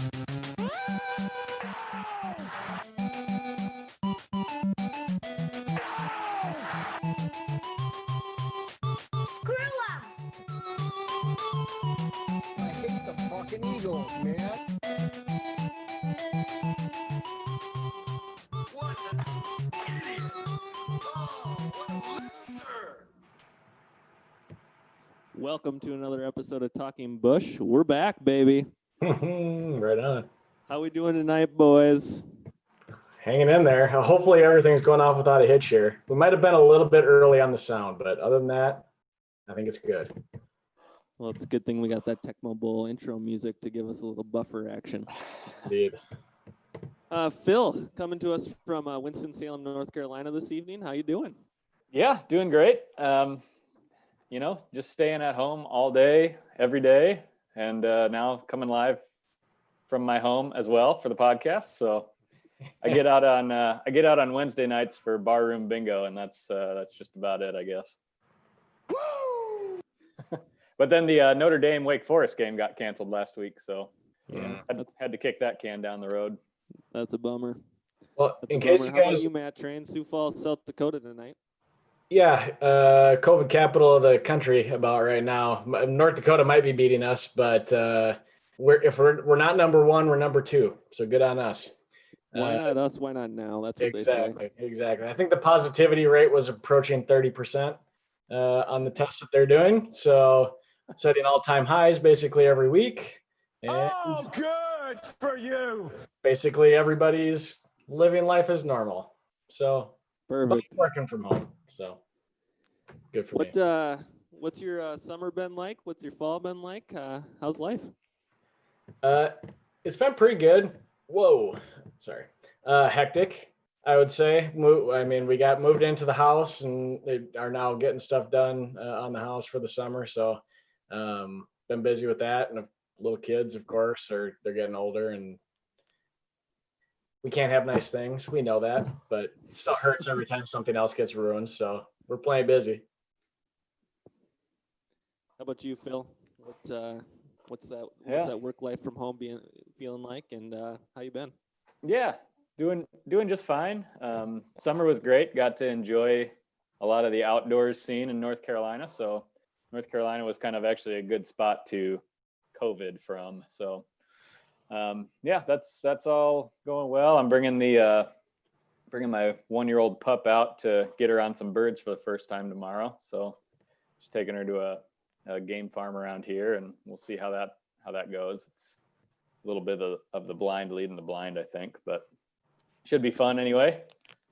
I hate the fucking Eagles, man. What an idiot! Oh, what a loser! Welcome to another episode of Talking Busch. We're back, baby. Right on. How we doing tonight, boys? Hanging in there. Hopefully everything's going off without a hitch here. We might have been a little bit early on the sound, but other than that, I think it's good. Well, it's a good thing we got that Tecmo Bowl intro music to give us a little buffer action. Indeed. Phil, coming to us from Winston-Salem, North Carolina this evening. How you doing? Yeah, doing great. Just staying at home all day, every day, and now coming live from my home as well for the podcast. So I get out on Wednesday nights for barroom bingo, and that's just about it, I guess. But then the Notre Dame Wake Forest game got canceled last week, so Yeah. I had to kick that can down the road. That's a bummer. Well, That's in a case bummer. you How about guys, you, Matt Train, Sioux Falls, South Dakota tonight? yeah, COVID capital of the country about right now. North Dakota might be beating us, but we're not number one, we're number two. So good on us. Why not us? Why not now? That's what they say. Exactly. I think the positivity rate was approaching 30% on the tests that they're doing. So setting all-time highs basically every week. And Good for you! basically everybody's living life as normal. So Perfect. working from home. So good for me. What's your summer been like? What's your fall been like? How's life? It's been pretty good. Whoa, sorry. Hectic, I would say. We got moved into the house and they are now getting stuff done on the house for the summer. So been busy with that. And little kids, of course, they're getting older and we can't have nice things. We know that, but it still hurts every time something else gets ruined. So we're playing busy. How about you, Phil? What's that work life from home feeling like, and how you been? Yeah, doing just fine. Summer was great. Got to enjoy a lot of the outdoors scene in North Carolina. So North Carolina was kind of actually a good spot to COVID from. So that's all going well. I'm bringing my 1-year-old pup out to get her on some birds for the first time tomorrow. So just taking her to a game farm around here, and we'll see how that goes. It's a little bit of the blind leading the blind, I think, but should be fun anyway.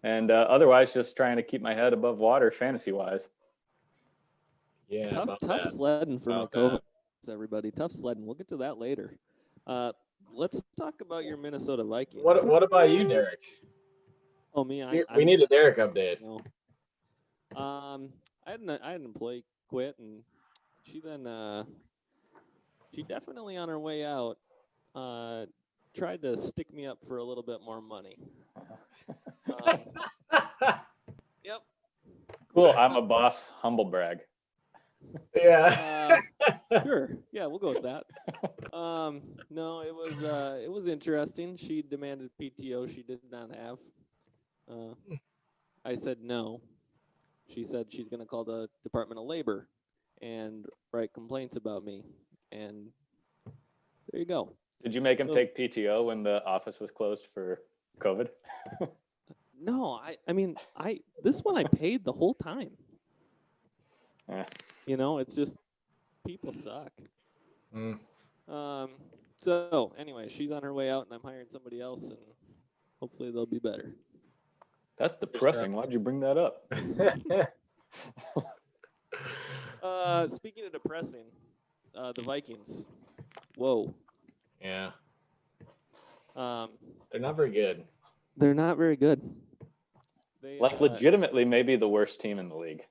And otherwise, just trying to keep my head above water fantasy wise. Yeah. Tough sledding for my co-hosts, everybody. Tough sledding. We'll get to that later. Let's talk about your Minnesota Vikings. What about you, Derek? Oh, me? We need a Derek update. No. I had an employee quit, and she definitely on her way out tried to stick me up for a little bit more money. Yep. Cool. I'm a boss. Humble brag. Yeah. Sure. Yeah, we'll go with that. No, it was interesting. She demanded PTO she did not have. I said no. She said she's going to call the Department of Labor and write complaints about me. And there you go. Did you make him take PTO when the office was closed for COVID? No, this one I paid the whole time. It's just people suck. So anyway, she's on her way out and I'm hiring somebody else and hopefully they'll be better. That's depressing. Why'd you bring that up? Speaking of depressing, the Vikings. Whoa. Yeah. They're not very good. They're not very good. They, legitimately maybe the worst team in the league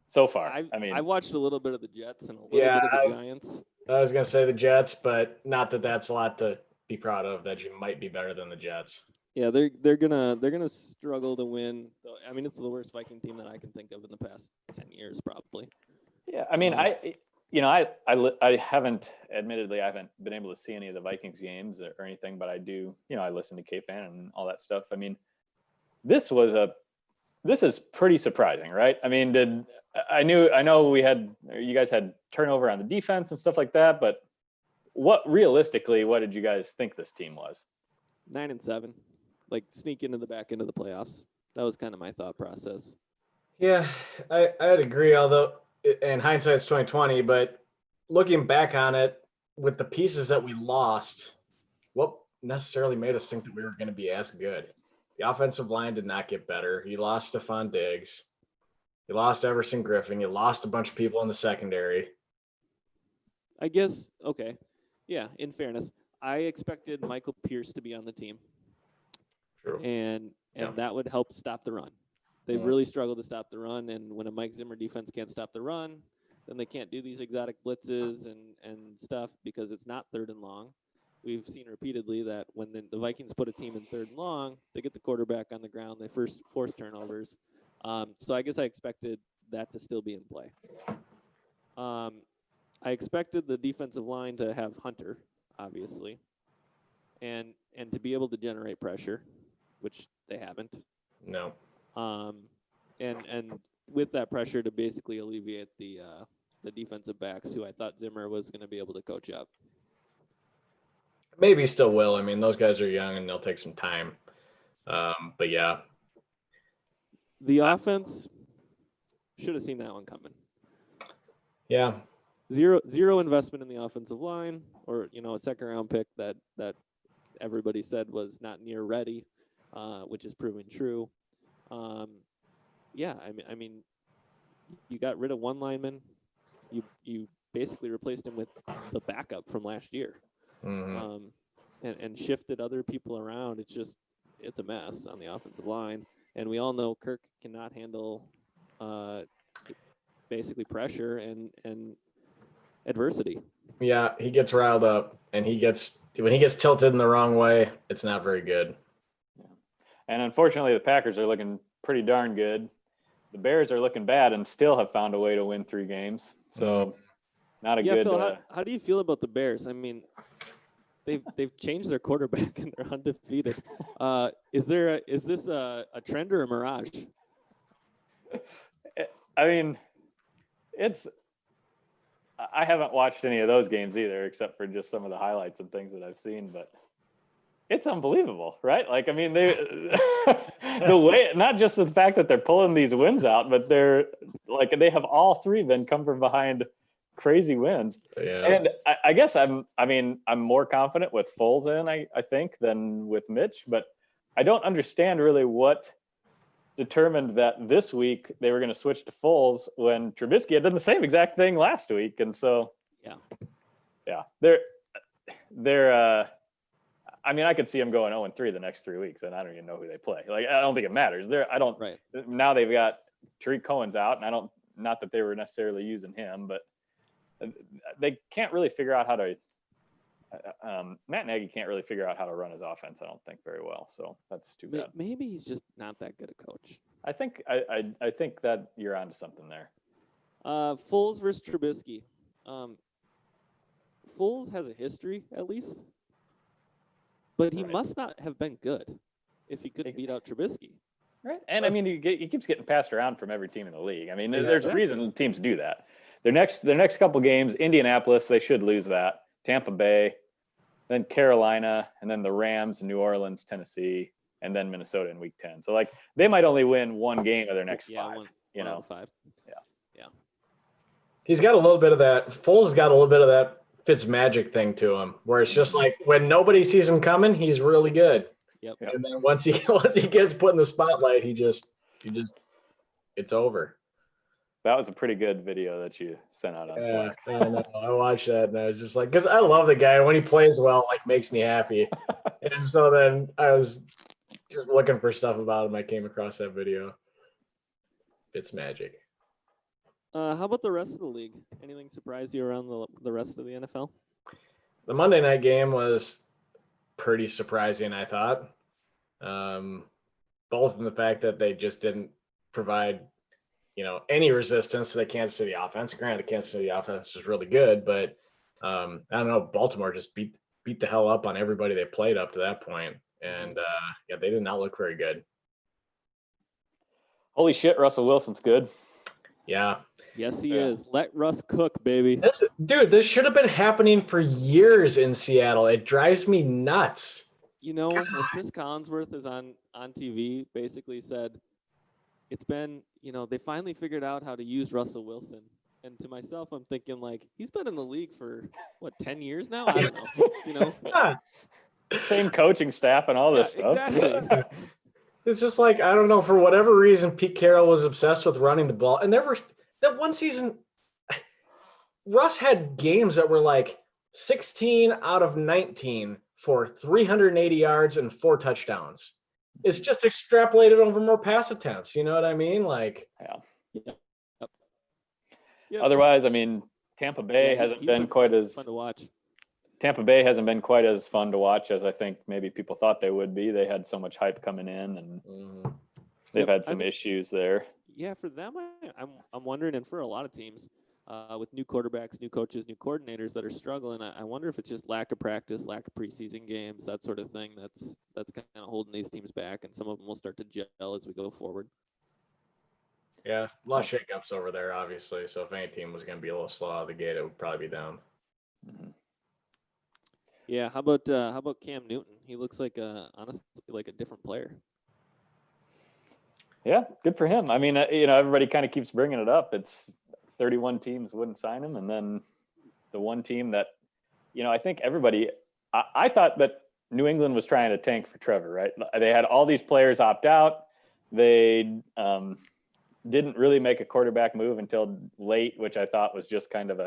so far. I watched a little bit of the Jets and a little bit of the Giants. I was going to say the Jets, but not that that's a lot to be proud of, that you might be better than the Jets. Yeah, they're gonna struggle to win. I mean, it's the worst Viking team that I can think of in the past 10 years, probably. Yeah, I mean, I haven't been able to see any of the Vikings games or anything, but I do, I listen to K-Fan and all that stuff. I mean, this is pretty surprising, right? I mean, I know you guys had turnover on the defense and stuff like that, but what did you guys think this team was? 9-7, like sneak into the back end of the playoffs. That was kind of my thought process. Yeah, I'd agree. Although in hindsight, it's 2020, but looking back on it, with the pieces that we lost, what necessarily made us think that we were going to be as good? The offensive line did not get better. You lost Stephon Diggs. You lost Everson Griffin. You lost a bunch of people in the secondary. I guess, okay. Yeah, in fairness, I expected Michael Pierce to be on the team. True. And that would help stop the run. They really struggle to stop the run, and when a Mike Zimmer defense can't stop the run, then they can't do these exotic blitzes and stuff because it's not 3rd and long. We've seen repeatedly that when the Vikings put a team in 3rd and long, they get the quarterback on the ground, they force turnovers. So I guess I expected that to still be in play. I expected the defensive line to have Hunter, obviously, and to be able to generate pressure, which they haven't. No. And with that pressure to basically alleviate the defensive backs, who I thought Zimmer was going to be able to coach up. Maybe still will. I mean, those guys are young and they'll take some time. But yeah. The offense should have seen that one coming. Yeah. Zero investment in the offensive line, or a 2nd-round pick that everybody said was not near ready, which is proving true. Yeah, I mean, you got rid of one lineman. You basically replaced him with the backup from last year, and shifted other people around. It's a mess on the offensive line, and we all know Kirk cannot handle basically pressure and adversity. Yeah, he gets riled up, and when he gets tilted in the wrong way, it's not very good. Yeah. And unfortunately, the Packers are looking pretty darn good. The Bears are looking bad and still have found a way to win 3 games. So not a good. Phil, how do you feel about the Bears? I mean, they've changed their quarterback and they're undefeated. Is this a trend or a mirage? I mean, I haven't watched any of those games either, except for just some of the highlights and things that I've seen, but it's unbelievable, right? Like, I mean, the way, not just the fact that they're pulling these wins out, but they have all 3 been come from behind crazy wins. Yeah. And I guess I'm more confident with Foles I think than with Mitch, but I don't understand really what determined that this week they were going to switch to Foles when Trubisky had done the same exact thing last week. And so, they're I mean, I could see them going 0-3 the next 3 weeks, and I don't even know who they play. Like, I don't think it matters. Right. Now they've got Tariq Cohen's out, and not that they were necessarily using him, but they can't really figure out how to. Matt Nagy can't really figure out how to run his offense, I don't think, very well. So that's too bad. Maybe he's just not that good a coach. I think that you're onto something there. Foles versus Trubisky. Foles has a history, at least, but he must not have been good if he couldn't beat out Trubisky. Right, and I mean, he keeps getting passed around from every team in the league. I mean, there's a reason teams do that. Their next couple games, Indianapolis, they should lose that. Tampa Bay, then Carolina, and then the Rams, New Orleans, Tennessee, and then Minnesota in Week 10. So, like, they might only win 1 game of their next 5. One out of 5. Yeah. He's got a little bit of that. Foles has got a little bit of that Fitz magic thing to him, where it's just like when nobody sees him coming, he's really good. Yep. And then once he gets put in the spotlight, he just it's over. That was a pretty good video that you sent out on Slack. I know. I watched that and I was just like, because I love the guy. When he plays well, like, makes me happy. And so then I was just looking for stuff about him. I came across that video. It's magic. How about the rest of the league? Anything surprise you around the rest of the NFL? The Monday night game was pretty surprising, I thought. Both in the fact that they just didn't provide any resistance to the Kansas City offense. Granted, the Kansas City offense is really good, but I don't know. Baltimore just beat the hell up on everybody they played up to that point, and they did not look very good. Holy shit, Russell Wilson's good. Yeah. Yes, he Yeah. is. Let Russ cook, baby. This should have been happening for years in Seattle. It drives me nuts. When Chris Collinsworth is on TV, basically said, it's been, they finally figured out how to use Russell Wilson. And to myself, I'm thinking, like, he's been in the league for, 10 years now? I don't know, Yeah. Same coaching staff and all this stuff. Exactly. It's just like, I don't know, for whatever reason, Pete Carroll was obsessed with running the ball. And that one season, Russ had games that were like 16 out of 19 for 380 yards and 4 touchdowns. It's just extrapolated over more pass attempts. You know what I mean? Like, Yep. Otherwise, I mean, Tampa Bay hasn't he's been quite as fun to watch. Tampa Bay hasn't been quite as fun to watch as I think maybe people thought they would be. They had so much hype coming in, and they've had some issues there. Yeah, for them, I'm wondering, and for a lot of teams, with new quarterbacks, new coaches, new coordinators that are struggling, I wonder if it's just lack of practice, lack of preseason games, that sort of thing. That's kind of holding these teams back, and some of them will start to gel as we go forward. Yeah, a lot of shakeups over there, obviously. So if any team was going to be a little slow out of the gate, it would probably be them. Mm-hmm. Yeah, how about Cam Newton? He looks like honestly like a different player. Yeah, good for him. I mean, everybody kind of keeps bringing it up. It's 31 teams wouldn't sign him, and then the one team that, I think everybody. I thought that New England was trying to tank for Trevor, right? They had all these players opt out. They didn't really make a quarterback move until late, which I thought was just kind of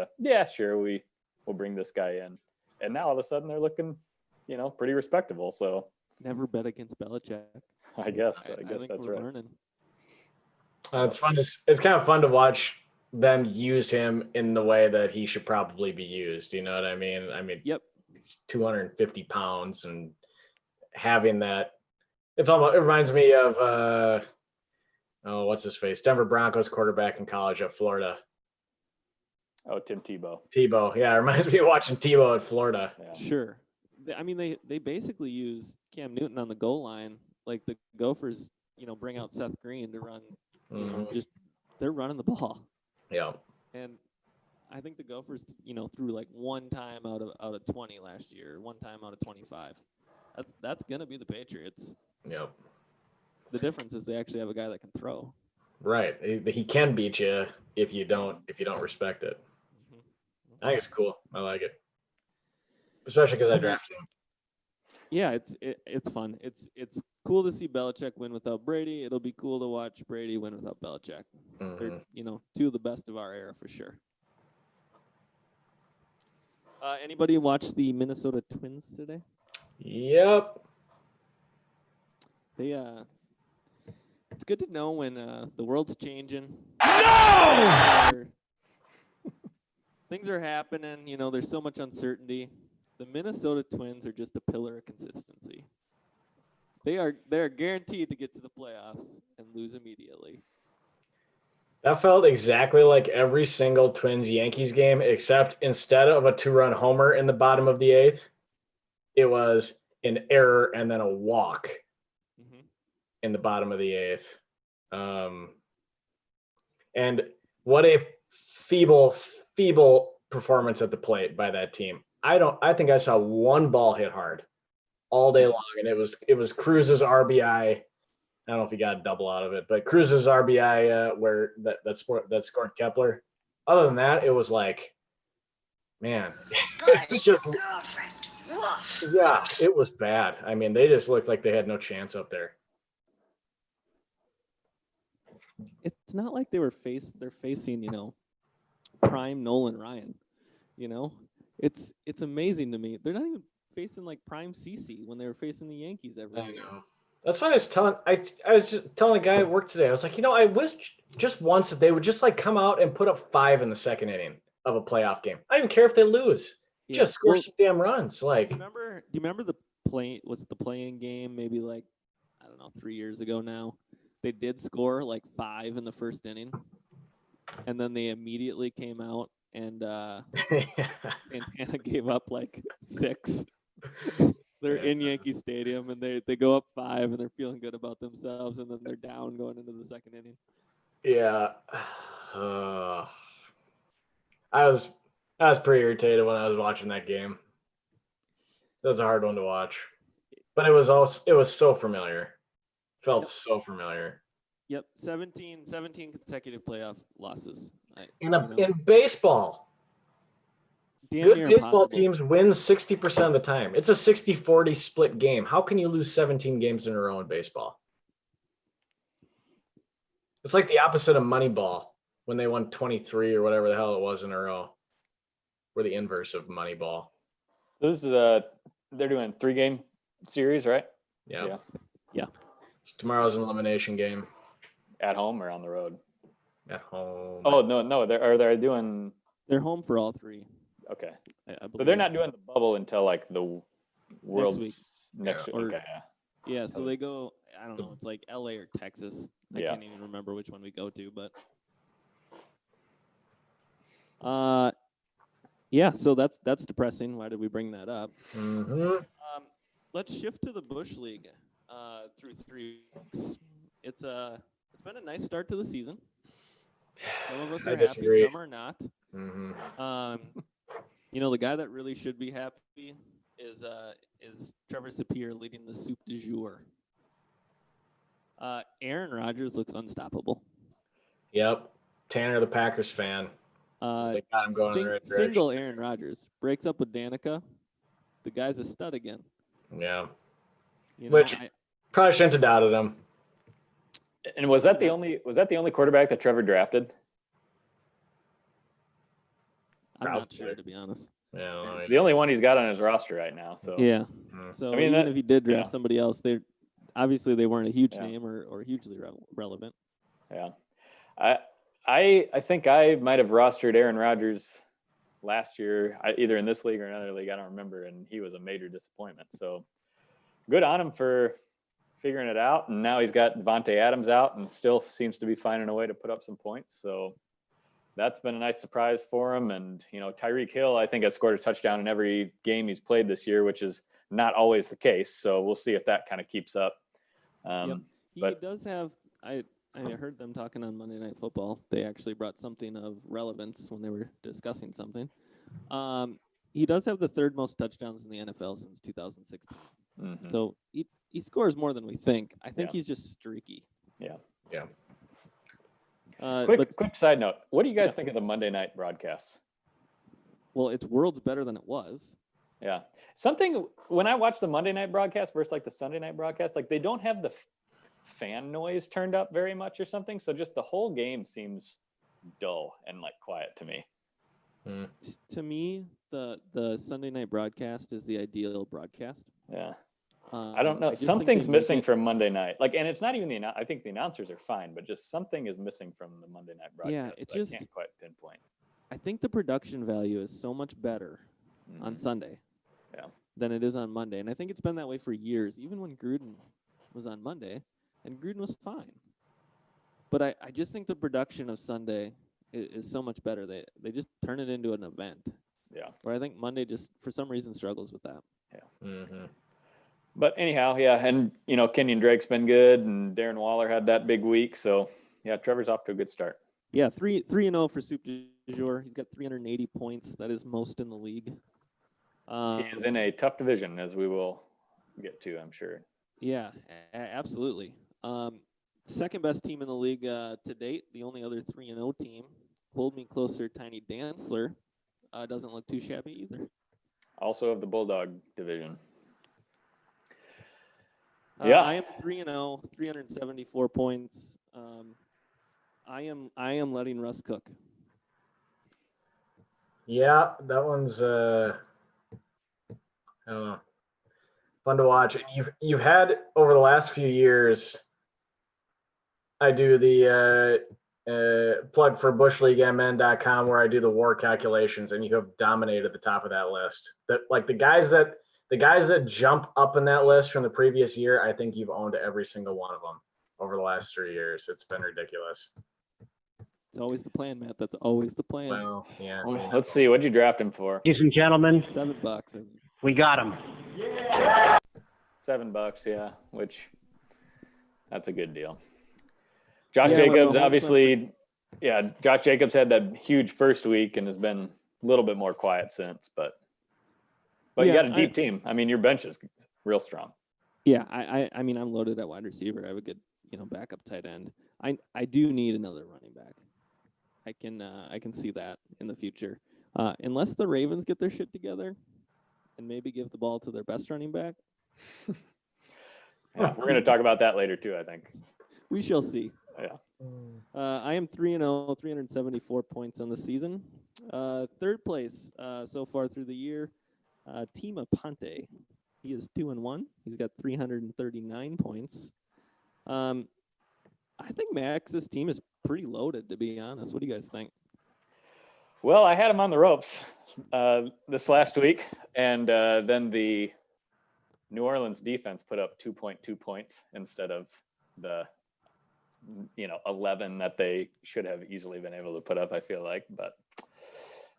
sure, we'll bring this guy in. And now all of a sudden they're looking, pretty respectable. So never bet against Belichick. I guess I think that's we're right. learning. It's fun. It's kind of fun to watch them use him in the way that he should probably be used. You know what I mean? Yep. He's 250 pounds, and having that, it reminds me of what's his face? Denver Broncos quarterback in college at Florida. Oh, Tim Tebow. Yeah, it reminds me of watching Tebow at Florida. Yeah. Sure. They basically use Cam Newton on the goal line, like the Gophers, bring out Seth Green to run. Just they're running the ball. Yeah. And I think the Gophers, threw like one time out of 20 last year, one time out of 25. That's gonna be the Patriots. Yep. The difference is they actually have a guy that can throw. Right. He can beat you if you don't respect it. Mm-hmm. I think it's cool. I like it, especially because I drafted him. Yeah, it's fun. It's cool to see Belichick win without Brady. It'll be cool to watch Brady win without Belichick. They're two of the best of our era for sure. Anybody watch the Minnesota Twins today? Yep. They it's good to know when the world's changing. No! Things are happening. There's so much uncertainty. The Minnesota Twins are just a pillar of consistency. They're guaranteed to get to the playoffs and lose immediately. That felt exactly like every single Twins-Yankees game, except instead of a 2-run homer in the bottom of the 8th, it was an error and then a walk in the bottom of the 8th. And what a feeble performance at the plate by that team. I think I saw one ball hit hard all day long, and it was Cruz's RBI. I don't know if he got a double out of it, but Cruz's RBI where that scored Kepler. Other than that, it was like, man, it was just yeah, it was bad. I mean, they just looked like they had no chance up there. It's not like they're facing, prime Nolan Ryan. It's amazing to me. They're not even facing like prime CC when they were facing the Yankees every year. I know. That's why I was just telling a guy at work today. I was like, I wish just once that they would just like come out and put up 5 in the second inning of a playoff game. I don't even care if they lose. Yeah. Just score some damn runs. Like, do you remember the playing game? Maybe like, I don't know, 3 years ago now. They did score like 5 in the first inning. and then they immediately came out and Santana gave up like 6. They're in Yankee Stadium and they go up 5 and they're feeling good about themselves, and then they're down going into the second inning. Yeah. I was pretty irritated when I was watching that game. That was a hard one to watch, but it was so familiar. Felt so familiar. Yep, 17 consecutive playoff losses. In baseball, Damn good near baseball impossible. teams win 60% of the time. It's a 60-40 split game. How can you lose 17 games in a row in baseball? It's like the opposite of Moneyball when they won 23 or whatever the hell it was in a row. We're the inverse of Moneyball. So this is they're doing 3-game series, right? Yeah. Yeah. So tomorrow's an elimination game. At home or on the road? At home. Oh no, they're doing. They're home for all 3. Okay. I So believe. they're not doing the bubble until like the World's week. next week. Or- Okay. Yeah, so they go. I don't know. It's like LA or Texas. I Yeah. can't even remember which one we go to, but. Yeah. So that's depressing. Why did we bring that up? Mm-hmm. Let's shift to the Busch League. Through 3 weeks, it's been a nice start to the season. Some of us I are disagree. happy, some are not. Mm-hmm. The guy that really should be happy is Trevor Sapir leading the Soup du Jour. Aaron Rodgers looks unstoppable. Yep. Tanner, the Packers fan. They got him going in the right direction. Single Aaron Rodgers breaks up with Danica. The guy's a stud again. Yeah. Which probably shouldn't have doubted him. And was that the only quarterback that Trevor drafted? I'm not sure, to be honest. Yeah. It's the only one he's got on his roster right now. So Yeah. Mm. So I mean, even if he did draft yeah. somebody else, they obviously they weren't a huge Yeah. name or hugely relevant. Yeah. I think I might have rostered Aaron Rodgers last year, either in this league or another league. I don't remember, and he was a major disappointment. So good on him for figuring it out. And now he's got Devontae Adams out and still seems to be finding a way to put up some points. So that's been a nice surprise for him. And, Tyreek Hill, I think, has scored a touchdown in every game he's played this year, which is not always the case. So we'll see if that kind of keeps up. Yep. He does have, I heard them talking on Monday Night Football. They actually brought something of relevance when they were discussing something. He does have the 3rd most touchdowns in the NFL since 2016. Mm-hmm. So he scores more than we think. I think Yeah. he's just streaky. Yeah. Yeah. Quick side note. What do you guys think of the Monday night broadcasts? Well, it's worlds better than it was. Yeah. When I watch the Monday night broadcast versus like the Sunday night broadcast, like they don't have the fan noise turned up very much or something. So just the whole game seems dull and like quiet to me. To me, the Sunday night broadcast is the ideal broadcast. Yeah. I don't know. Something's missing from Monday night. Like, and it's not even I think the announcers are fine, but just something is missing from the Monday night broadcast. Yeah, I can't quite pinpoint. I think the production value is so much better on Sunday than it is on Monday. And I think it's been that way for years, even when Gruden was on Monday, and Gruden was fine. But I just think the production of Sunday is so much better. They just turn it into an event. Yeah. Where I think Monday just, for some reason, struggles with that. Yeah. Mm-hmm. But anyhow, yeah, and Kenyon Drake's been good, and Darren Waller had that big week, so yeah, Trevor's off to a good start. Yeah, 3-0 for Soup du Jour. He's got 380 points. That is most in the league. He is in a tough division, as we will get to, I'm sure. Yeah, absolutely. Second best team in the league to date. The only other 3-0 team. Hold Me Closer, Tiny Dantzler. Doesn't look too shabby either. Also of the Bulldog division. Yeah, I am 3-0, 374 points. I am letting Russ cook. Yeah, that one's I don't know, fun to watch. And you've had over the last few years. I do the plug for bushleaguemn.com where I do the WAR calculations, and you have dominated the top of that list. That like the guys that jump up in that list from the previous year, I think you've owned every single one of them over the last 3 years. It's been ridiculous. It's always the plan, Matt. That's always the plan. Well, yeah. I mean, Let's see. What'd you draft him for? Ladies and gentlemen, $7. And we got him. $7, yeah, which that's a good deal. Josh Yeah, when Jacobs, Mahomes obviously, yeah, Josh Jacobs had that huge first week and has been a little bit more quiet since, but you Yeah, got a deep team. I mean, your bench is real strong. yeah, I mean, I'm loaded at wide receiver. I have a good, backup tight end. I do need another running back. I can see that in the future. Unless the Ravens get their shit together and maybe give the ball to their best running back. Yeah, we're going to talk about that later too, I think. We shall see. Yeah. I am 3-0, 374 points on the season. Third place so far through the year, Tima Ponte. He is 2-1. He's got 339 points. I think Max's team is pretty loaded, to be honest. What do you guys think? Well, I had him on the ropes this last week, and then the New Orleans defense put up 2.2 points instead of the 11 that they should have easily been able to put up, I feel like. But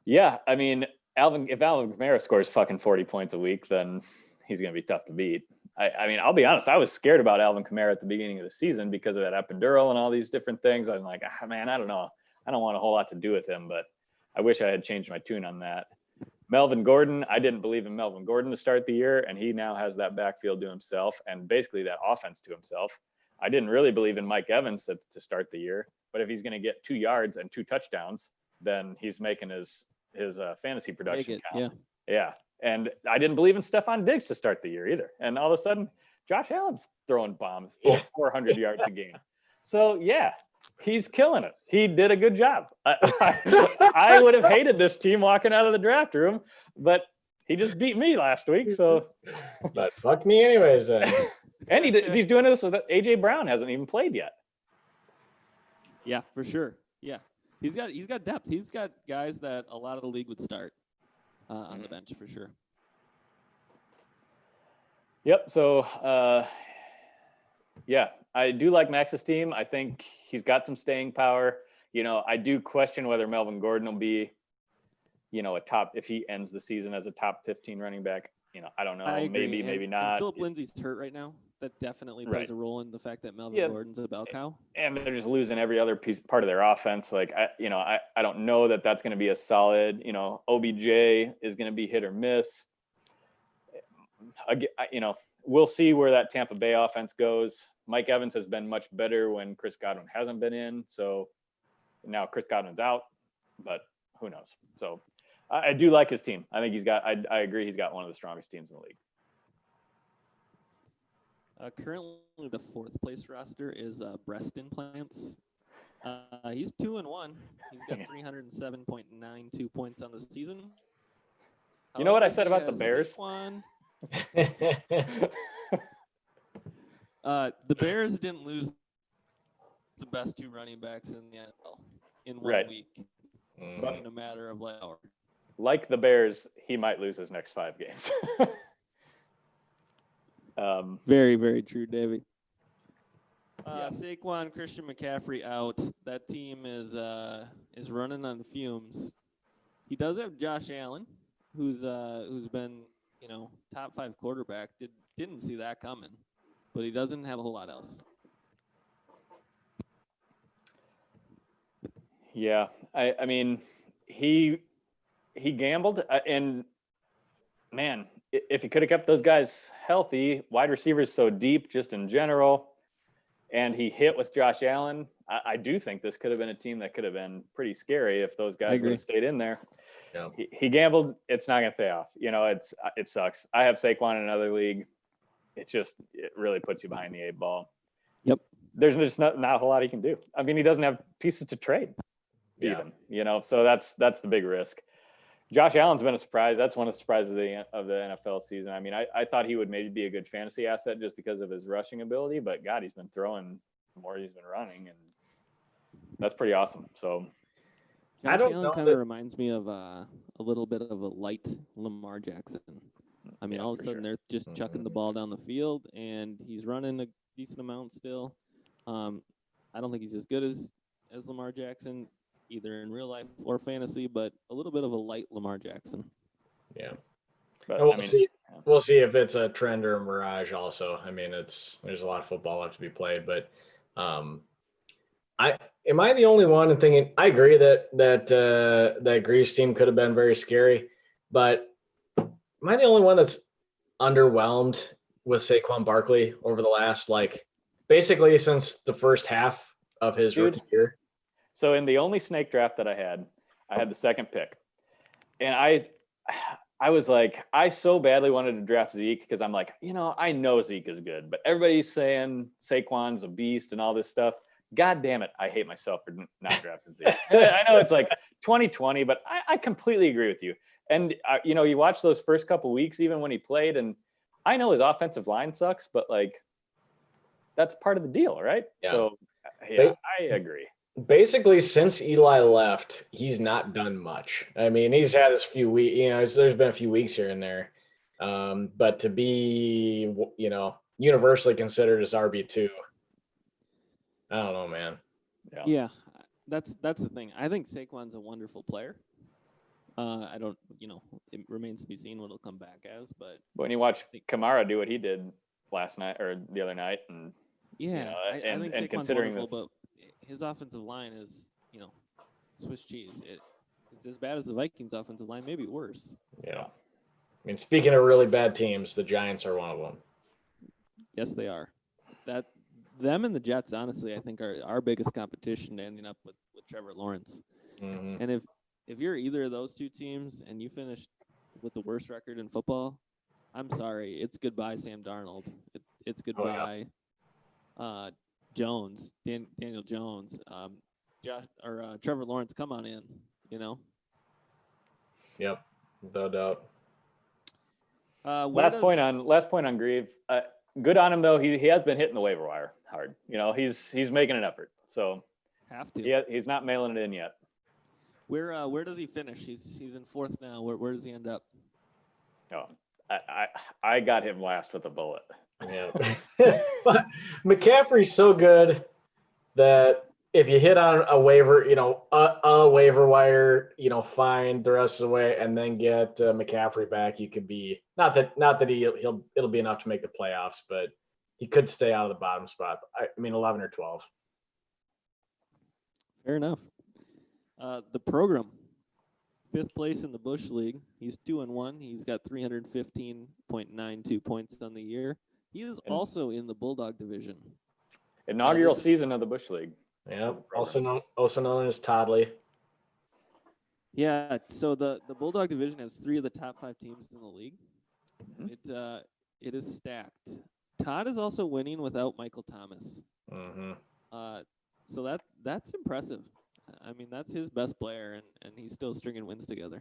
yeah, I mean, if Alvin Kamara scores fucking 40 points a week, then he's going to be tough to beat. I mean, I'll be honest, I was scared about Alvin Kamara at the beginning of the season because of that epidural and all these different things. I'm like, man, I don't know. I don't want a whole lot to do with him, but I wish I had changed my tune on that. Melvin Gordon, I didn't believe in Melvin Gordon to start the year, and he now has that backfield to himself and basically that offense to himself. I didn't really believe in Mike Evans to start the year, but if he's going to get 2 yards and 2 touchdowns, then he's making his fantasy production count. Yeah. And I didn't believe in Stephon Diggs to start the year either. And all of a sudden, Josh Allen's throwing bombs, 400 yards a game. So, yeah, he's killing it. He did a good job. I would have hated this team walking out of the draft room, but he just beat me last week. So, but fuck me anyways then. And he's doing this so that A.J. Brown hasn't even played yet. Yeah, for sure. Yeah, he's got depth. He's got guys that a lot of the league would start on the bench for sure. Yep. So, yeah, I do like Max's team. I think he's got some staying power. I do question whether Melvin Gordon will be, a top, if he ends the season as a top 15 running back. I don't know. Maybe not. Philip Lindsay's hurt right now. That definitely plays a role in the fact that Melvin Gordon's a bell cow. And they're just losing every other part of their offense. Like, I don't know that that's going to be a solid, OBJ is going to be hit or miss. Again, we'll see where that Tampa Bay offense goes. Mike Evans has been much better when Chris Godwin hasn't been in. So now Chris Godwin's out, but who knows? So I do like his team. I think I agree. He's got one of the strongest teams in the league. Currently, the fourth place roster is breast implants. He's 2-1. He's got 307.92 points on the season. You know what I said about the Bears? The Bears didn't lose the best 2 running backs in the NFL in 1 week, in a matter of hours. Like the Bears, he might lose his next 5 games. Very, very true, Davey. Saquon, Christian McCaffrey out. That team is running on fumes. He does have Josh Allen, who's been top 5 quarterback. Didn't see that coming, but he doesn't have a whole lot else. Yeah, I mean he gambled, and man, if he could have kept those guys healthy, wide receivers so deep just in general, and he hit with Josh Allen, I do think this could have been a team that could have been pretty scary if those guys would have stayed in there. Yeah. He gambled. It's not going to pay off. It sucks. I have Saquon in another league. It really puts you behind the 8 ball. Yep. There's just not a whole lot he can do. I mean, he doesn't have pieces to trade even, so that's the big risk. Josh Allen's been a surprise. That's one of the surprises of the NFL season. I mean, I thought he would maybe be a good fantasy asset just because of his rushing ability, but God, he's been throwing more than he's been running, and that's pretty awesome. So Josh Allen kind of reminds me of a little bit of a light Lamar Jackson. I mean, all of a sudden they're just chucking the ball down the field, and he's running a decent amount still. I don't think he's as good as Lamar Jackson. either in real life or fantasy, but a little bit of a light Lamar Jackson. Yeah. But And I mean, we'll see if it's a trend or a mirage also. I mean, there's a lot of football left to be played, but am I the only one in thinking I agree that Greece team could have been very scary, but am I the only one that's underwhelmed with Saquon Barkley over the last basically since the first half of his rookie year? So in the only snake draft that I had the second pick, and I was like, I so badly wanted to draft Zeke because I'm like, I know Zeke is good, but everybody's saying Saquon's a beast and all this stuff. God damn it, I hate myself for not drafting Zeke. I know it's like 2020, but I completely agree with you. And you watch those first couple weeks, even when he played, and I know his offensive line sucks, but that's part of the deal, right? Yeah. So yeah, I agree. Basically, since Eli left, he's not done much. I mean, he's had his few weeks, there's been a few weeks here and there. But to be, universally considered as RB2, I don't know, man. Yeah, that's the thing. I think Saquon's a wonderful player. I don't, it remains to be seen what he'll come back as, but when you watch Kamara do what he did last night or the other night, and I think Saquon's considering wonderful, but his offensive line is, Swiss cheese. It's as bad as the Vikings' offensive line, maybe worse. Yeah. I mean, speaking of really bad teams, the Giants are one of them. Yes, they are. Them and the Jets, honestly, I think are our biggest competition, ending up with Trevor Lawrence. Mm-hmm. And if you're either of those two teams and you finish with the worst record in football, I'm sorry, it's goodbye Sam Darnold. It's goodbye Jones, Daniel Jones, Trevor Lawrence. Come on in, Yep, no doubt. Last point on Grieve. Good on him though. He has been hitting the waiver wire hard. He's making an effort. So have to. He's not mailing it in yet. Where does he finish? He's in fourth now. Where does he end up? Oh, I got him last with a bullet. Yeah. McCaffrey's so good that if you hit on a waiver, a waiver wire, find the rest of the way and then get McCaffrey back, you could be not that it'll be enough to make the playoffs, but he could stay out of the bottom spot. I mean, 11 or 12. Fair enough. The program, 5th place in the Busch League. He's 2-1. He's got 315.92 points on the year. He is also in the Bulldog division. Inaugural season of the Busch League. Yeah, also known as Toddley. Yeah, so the Bulldog division has 3 of the top 5 teams in the league. Mm-hmm. It is stacked. Todd is also winning without Michael Thomas. Mm-hmm. So that's impressive. I mean, that's his best player, and he's still stringing wins together.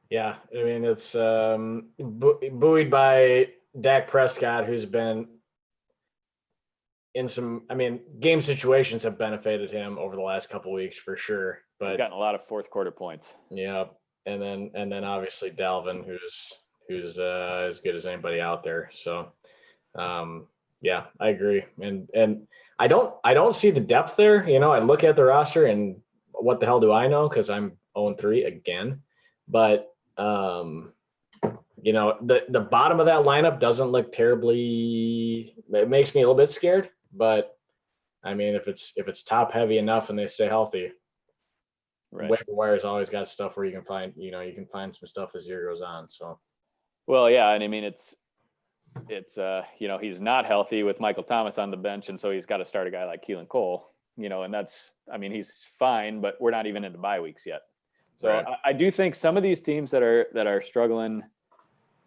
Yeah, I mean, it's buoyed by Dak Prescott, who's been in some, game situations have benefited him over the last couple of weeks for sure. But he's gotten a lot of fourth quarter points. Yeah, and then obviously Dalvin, who's as good as anybody out there. So, yeah, I agree, and I don't see the depth there. I look at the roster and what the hell do I know? Because I'm 0-3 again, but the bottom of that lineup doesn't look terribly. It makes me a little bit scared, but I mean, if it's top heavy enough and they stay healthy, right. Waiver wire's always got stuff where you can find some stuff as the year goes on. So, well, yeah, and I mean it's he's not healthy with Michael Thomas on the bench, and so he's got to start a guy like Keelan Cole, and that's, he's fine, but we're not even into bye weeks yet. So right. I do think some of these teams that are struggling,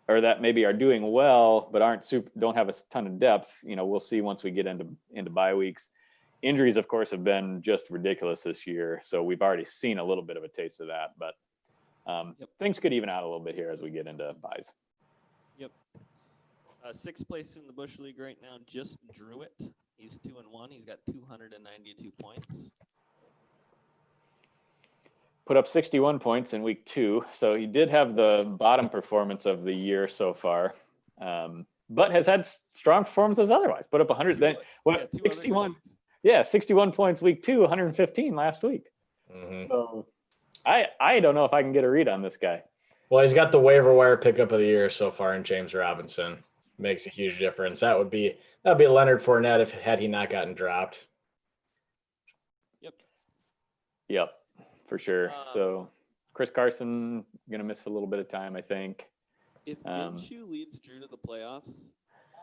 or that maybe are doing well but don't have a ton of depth, we'll see once we get into bye weeks. Injuries, of course, have been just ridiculous this year, so we've already seen a little bit of a taste of that, but things could even out a little bit here as we get into buys. Yep. 6th place in the Busch League right now, just drew it. He's 2-1. He's got 292 points. Put up 61 points in week 2, so he did have the bottom performance of the year so far, but has had strong performances otherwise. Put up 100. 61. Yeah, 61 points week 2, 115 last week. Mhm. So I don't know if I can get a read on this guy. Well, he's got the waiver wire pickup of the year so far in James Robinson. Makes a huge difference. That'd be Leonard Fournette if had he not gotten dropped. Yep, for sure. Um, So Chris Carson gonna miss a little bit of time, I think. If Minshew leads Drew to the playoffs,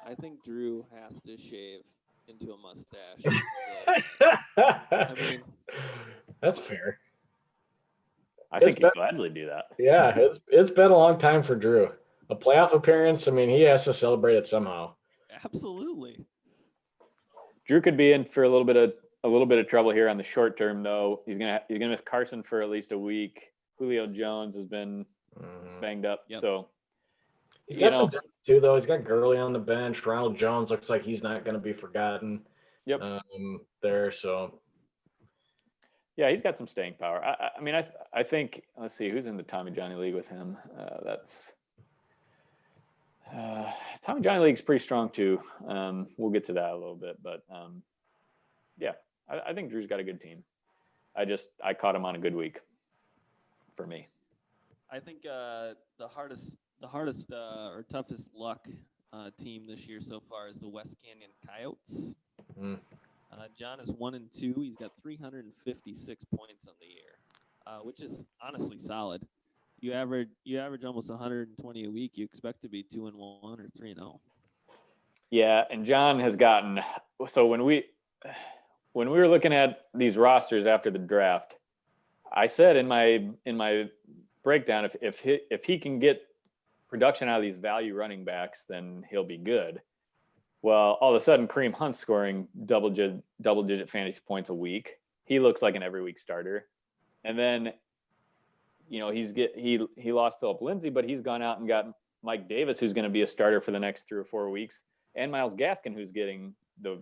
I think Drew has to shave into a mustache. I mean, that's fair. I It's think he'd been- gladly do that. Yeah, it's been a long time for Drew. A playoff appearance. I mean, he has to celebrate it somehow. absolutely. Drew could be in for a little bit of trouble here on the short term, though. He's gonna miss Carson for at least a week. Julio Jones has been banged up, Yep. so He's got some depth too, though. He's got Gurley on the bench. Ronald Jones looks like he's not going to be forgotten. Yep. There, so yeah, he's got some staying power. I mean, I think let's see who's in the Tommy Johnny League with him. Tommy Johnny League's pretty strong too. We'll get to that a little bit, but yeah, I think Drew's got a good team. I caught him on a good week for me. I think the hardest or toughest luck team this year so far is the West Canyon Coyotes. John is 1-2. He's got 356 points on the year, which is honestly solid. You average almost 120 a week. You expect to be 2-1 or 3-0. Yeah, and John has gotten so when we were looking at these rosters after the draft, I said in my breakdown if he can get production out of these value running backs, then he'll be good. Well, all of a sudden, Kareem Hunt's scoring double-digit fantasy points a week. He looks like an every week starter. And then, he lost Philip Lindsay, but he's gone out and got Mike Davis, who's going to be a starter for the next 3 or 4 weeks, and Myles Gaskin, who's getting the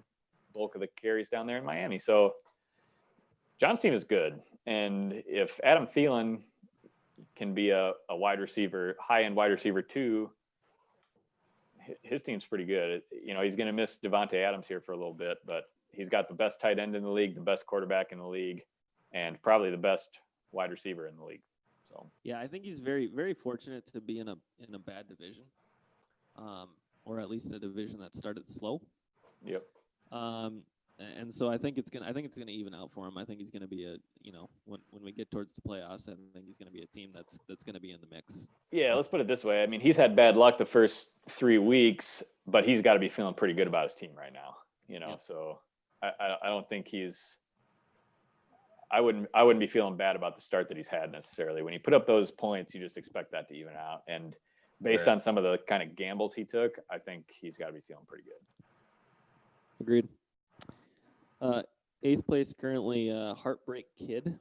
bulk of the carries down there in Miami. So John's team is good. And if Adam Thielen can be a wide receiver, high-end wide receiver too, his team's pretty good. He's going to miss Devontae Adams here for a little bit, but he's got the best tight end in the league, the best quarterback in the league, and probably the best wide receiver in the league. So yeah, I think he's very, very fortunate to be in a bad division, or at least a division that started slow. Yep. And so I think it's gonna even out for him. I think he's gonna be when we get towards the playoffs, I think he's gonna be a team that's gonna be in the mix. Yeah, let's put it this way. I mean, he's had bad luck the first 3 weeks, but he's got to be feeling pretty good about his team right now. Yep. So I don't think I wouldn't be feeling bad about the start that he's had necessarily. When you put up those points, you just expect that to even out. And based on some of the kind of gambles he took, I think he's got to be feeling pretty good. Agreed. 8th place currently, Heartbreak Kid.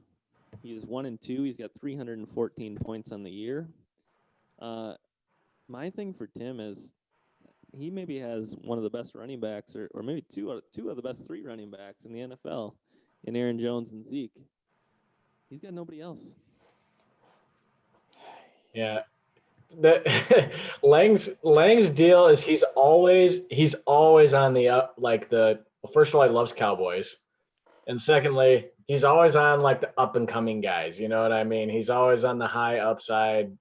He is 1-2. He's got 314 points on the year. My thing for Tim is he maybe has one of the best running backs, or maybe two of the best 3 running backs in the NFL, in Aaron Jones and Zeke. He's got nobody else. yeah. Lang's deal is he's always on the up. First of all, he loves Cowboys, and secondly, he's always on like the up and coming guys. You know what I mean? He's always on the high upside,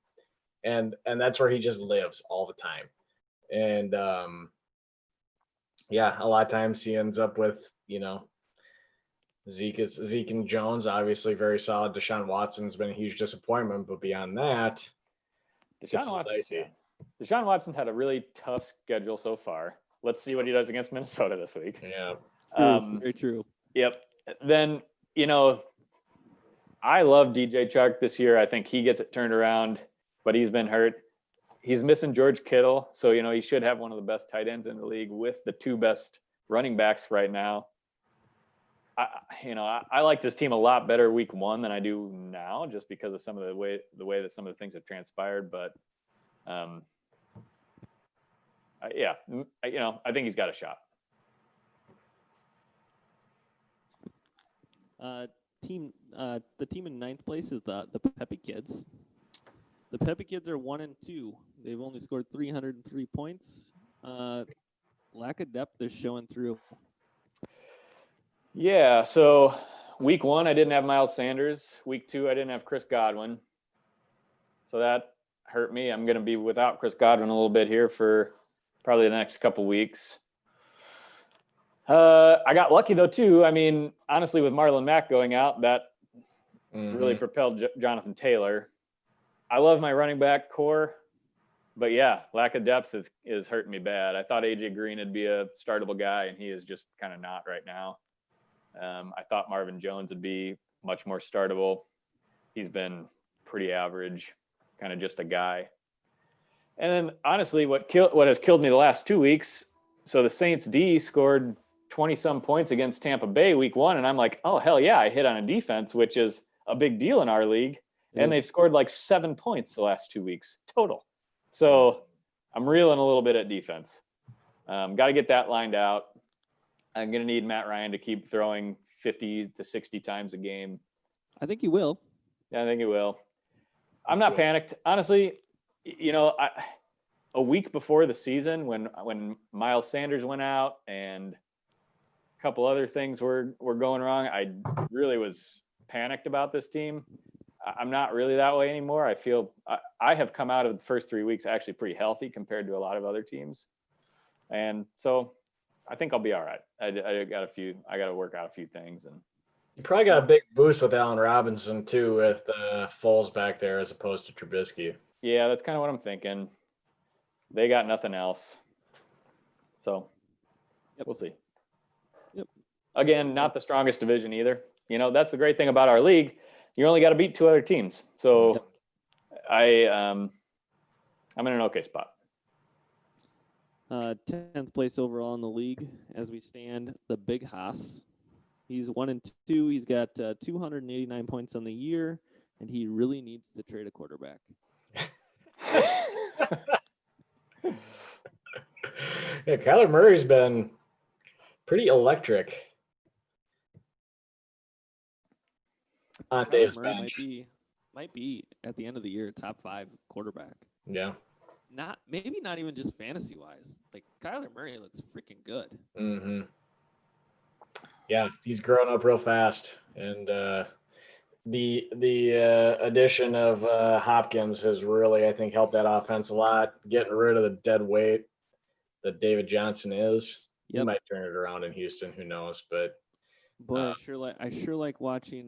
and that's where he just lives all the time. And a lot of times he ends up with Zeke and Jones, obviously very solid. Deshaun Watson's been a huge disappointment, but beyond that, Deshaun Watson's had a really tough schedule so far. Let's see what he does against Minnesota this week. Yeah. Very true. Yep. Then, I love DJ Chark this year. I think he gets it turned around, but he's been hurt. He's missing George Kittle. So, he should have one of the best tight ends in the league with the 2 best running backs right now. I like this team a lot better week 1 than I do now, just because of some of the way that some of the things have transpired. But, I think he's got a shot. The team in 9th place is the Peppy Kids. The Peppy Kids are 1-2. They've only scored 303 points. Lack of depth is showing through. Yeah. So week 1, I didn't have Miles Sanders. Week 2, I didn't have Chris Godwin. So that hurt me. I'm going to be without Chris Godwin a little bit here for probably the next couple weeks. I got lucky though too. I mean, honestly, with Marlon Mack going out, that really propelled Jonathan Taylor. I love my running back core, but yeah, lack of depth is hurting me bad. I thought AJ Green would be a startable guy, and he is just kind of not right now. I thought Marvin Jones would be much more startable. He's been pretty average, kind of just a guy. And then honestly, what has killed me the last 2 weeks. So the Saints D scored 20 some points against Tampa Bay week 1. And I'm like, oh, hell yeah, I hit on a defense, which is a big deal in our league. And they've scored like 7 points the last 2 weeks total. So I'm reeling a little bit at defense. Got to get that lined out. I'm going to need Matt Ryan to keep throwing 50 to 60 times a game. I think he will. Yeah, I think he will. I'm not panicked. Honestly, a week before the season when Miles Sanders went out and a couple other things were going wrong, I really was panicked about this team. I'm not really that way anymore. I feel I have come out of the first 3 weeks actually pretty healthy compared to a lot of other teams. And so I think I'll be all right. I got to work out a few things. And you probably got a big boost with Allen Robinson too, with Foles back there as opposed to Trubisky. Yeah, that's kind of what I'm thinking. They got nothing else. So we'll see. Yep. Again, not the strongest division either. That's the great thing about our league. You only got to beat 2 other teams. So I'm in an okay spot. 10th place overall in the league as we stand. The Big Hoss. He's 1-2. He's got 289 points on the year, and he really needs to trade a quarterback. Yeah, Kyler Murray's been pretty electric on Dave's bench. Might be at the end of the year top 5 quarterback. Yeah. Maybe not even just fantasy wise. Like Kyler Murray looks freaking good. Mm-hmm. Yeah, he's grown up real fast, and the addition of Hopkins has really, I think, helped that offense a lot. Getting rid of the dead weight that David Johnson is. He might turn it around in Houston. Who knows? But boy, I sure like watching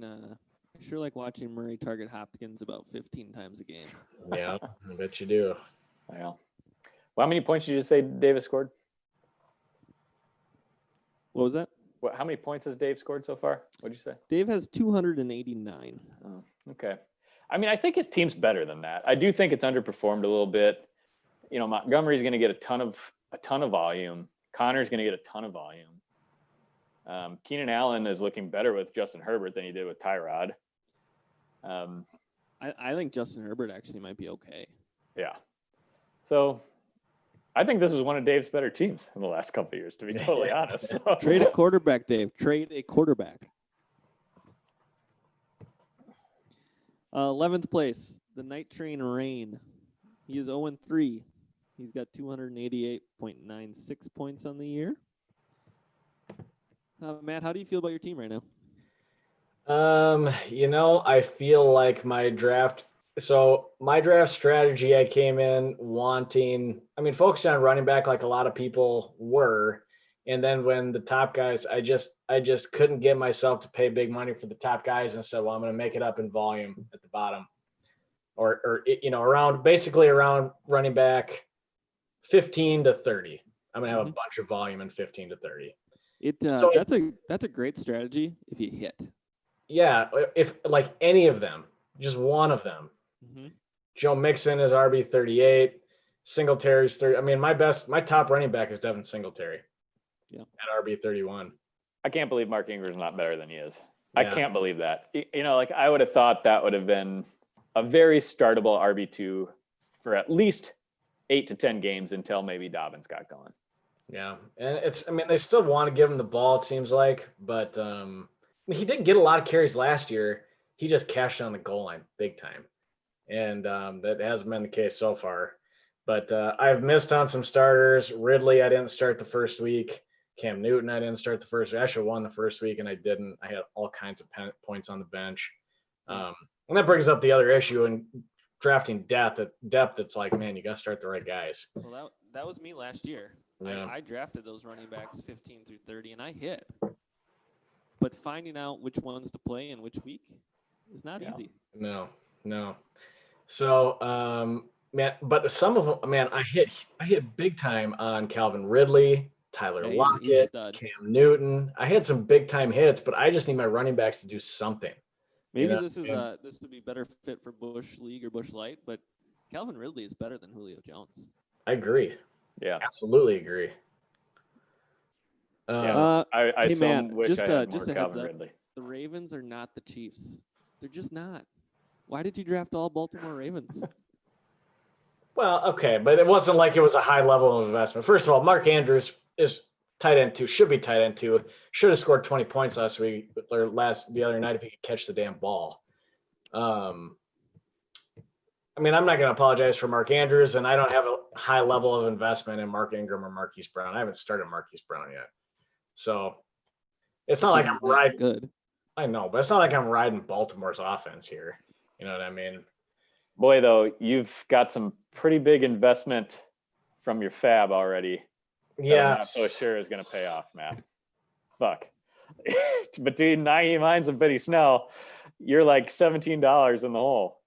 Murray target Hopkins about 15 times a game. Yeah, I bet you do. Well, how many points did you say Davis scored? What was that? How many points has Dave scored so far? What did you say? Dave has 289. Oh, okay. I mean, I think his team's better than that. I do think it's underperformed a little bit. Montgomery's going to get a ton of volume. Connor's going to get a ton of volume. Keenan Allen is looking better with Justin Herbert than he did with Tyrod. I think Justin Herbert actually might be okay. Yeah. So I think this is one of Dave's better teams in the last couple of years, to be totally honest. So. Trade a quarterback, Dave. Trade a quarterback. 11th place, the Night Train Rain. He is 0-3. He's got 288.96 points on the year. Matt, how do you feel about your team right now? I feel like my draft strategy, I came in focusing on running back like a lot of people were. And then when the top guys, I just couldn't get myself to pay big money for the top guys and said, well, I'm going to make it up in volume at the bottom or around running back 15 to 30. I'm going to have a bunch of volume in 15 to 30. That's a great strategy if you hit. Yeah. If like any of them, just one of them. Mm-hmm. Joe Mixon is RB 38. Singletary's 30. I mean, my top running back is Devin Singletary. Yeah. At RB 31. I can't believe Mark Ingram's not better than he is. Yeah. I can't believe that. I would have thought that would have been a very startable RB2 for at least 8 to 10 games until maybe Dobbins got going. Yeah. And they still want to give him the ball, it seems like, but he didn't get a lot of carries last year. He just cashed on the goal line big time. And that hasn't been the case so far. But I've missed on some starters. Ridley, I didn't start the first week. Cam Newton, I didn't start the first week. I should have won the first week, and I didn't. I had all kinds of points on the bench. And that brings up the other issue in drafting depth. It's like, man, you got to start the right guys. Well, that was me last year. Yeah. I drafted those running backs 15 through 30, and I hit. But finding out which ones to play in which week is not easy. No. So, man, but some of them, man, I hit big time on Calvin Ridley, Tyler He's a Lockett, stud. Cam Newton. I had some big time hits, but I just need my running backs to do something. Maybe You know, this would be better fit for Busch League or Busch Light, but Calvin Ridley is better than Julio Jones. I agree. Yeah. Absolutely agree. I hey, so man, wish just, I had just more a heads Calvin up. Ridley. The Ravens are not the Chiefs. They're just not. Why did you draft all Baltimore Ravens? Well, okay, but it wasn't like it was a high level of investment. First of all, Mark Andrews is tight end 2, should be tight end 2. Should have scored 20 points last week or the other night if he could catch the damn ball. I mean, I'm not going to apologize for Mark Andrews, and I don't have a high level of investment in Mark Ingram or Marquise Brown. I haven't started Marquise Brown yet. So it's not like I'm riding. Good. I know, but it's not like I'm riding Baltimore's offense here. You know what I mean? Boy, though, you've got some pretty big investment from your fab already. Yeah. I'm not so sure is going to pay off, Matt. Fuck. Between Nyheim Hines and Benny Snell, you're like $17 in the hole.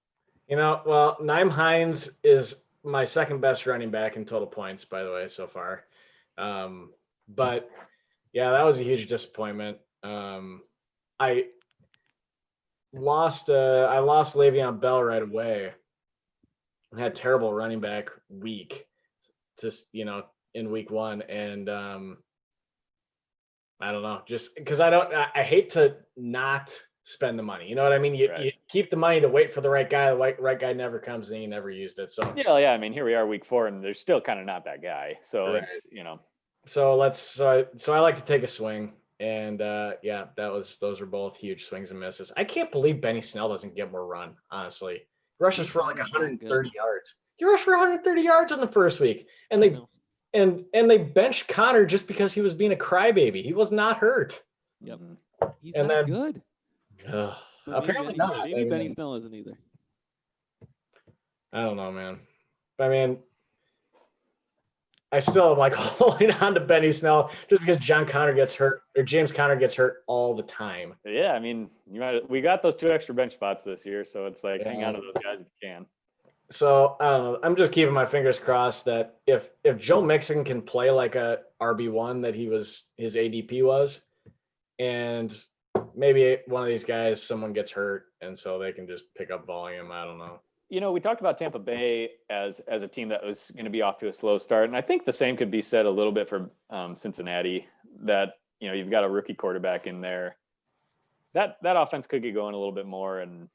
You know, well, Nyheim Hines is my second best running back in total points, by the way, so far. But yeah, that was a huge disappointment. I lost Le'Veon Bell right away. I had terrible running back week, just in week 1, and I don't know, just because I hate to not spend the money. You know what I mean? You keep the money to wait for the right guy. The right guy never comes, and he never used it. So yeah. I mean, here we are, week 4, and there's still kind of not that guy. So right. It's So I like to take a swing, and those are both huge swings and misses. I can't believe Benny Snell doesn't get more run. Honestly, he rushes for like 130 yards. He rushed for 130 yards in the first week, and they benched Connor just because he was being a crybaby. He was not hurt. Yep. He's and not then, good. Apparently not. Maybe Benny Snell isn't either. I don't know, man. I mean, I still am like holding on to Benny Snell just because James Conner gets hurt all the time. Yeah, I mean, we got those 2 extra bench spots this year, so it's like hang on to those guys if you can. So I don't know. I'm just keeping my fingers crossed that if Joe Mixon can play like a RB1 that his ADP was, and maybe one of these guys, someone gets hurt, and so they can just pick up volume. I don't know. We talked about Tampa Bay as a team that was going to be off to a slow start, and I think the same could be said a little bit for Cincinnati. That you've got a rookie quarterback in there. That offense could get going a little bit more, and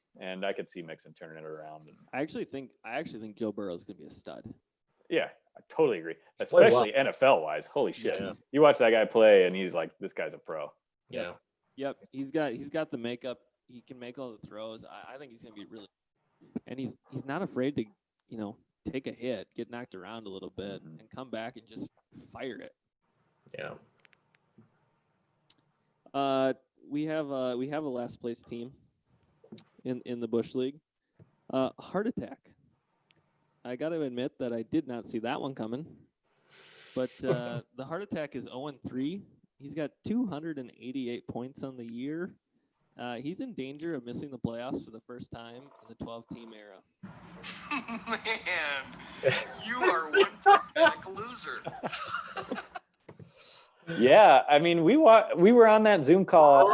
I could see Mixon turning it around. I actually think Joe Burrow is going to be a stud. Yeah, I totally agree. Especially NFL wise. Holy shit! Yes. You watch that guy play, and he's like, this guy's a pro. Yeah. Yep. He's got the makeup. He can make all the throws. I think he's going to be really. And he's not afraid to, take a hit, get knocked around a little bit, and come back and just fire it. Yeah. We have a last place team in the Busch League. Heart Attack. I got to admit that I did not see that one coming. But the Heart Attack is 0-3. He's got 288 points on the year. He's in danger of missing the playoffs for the first time in the 12-team era. Man, you are one pathetic loser. Yeah, I mean, we were on that Zoom call.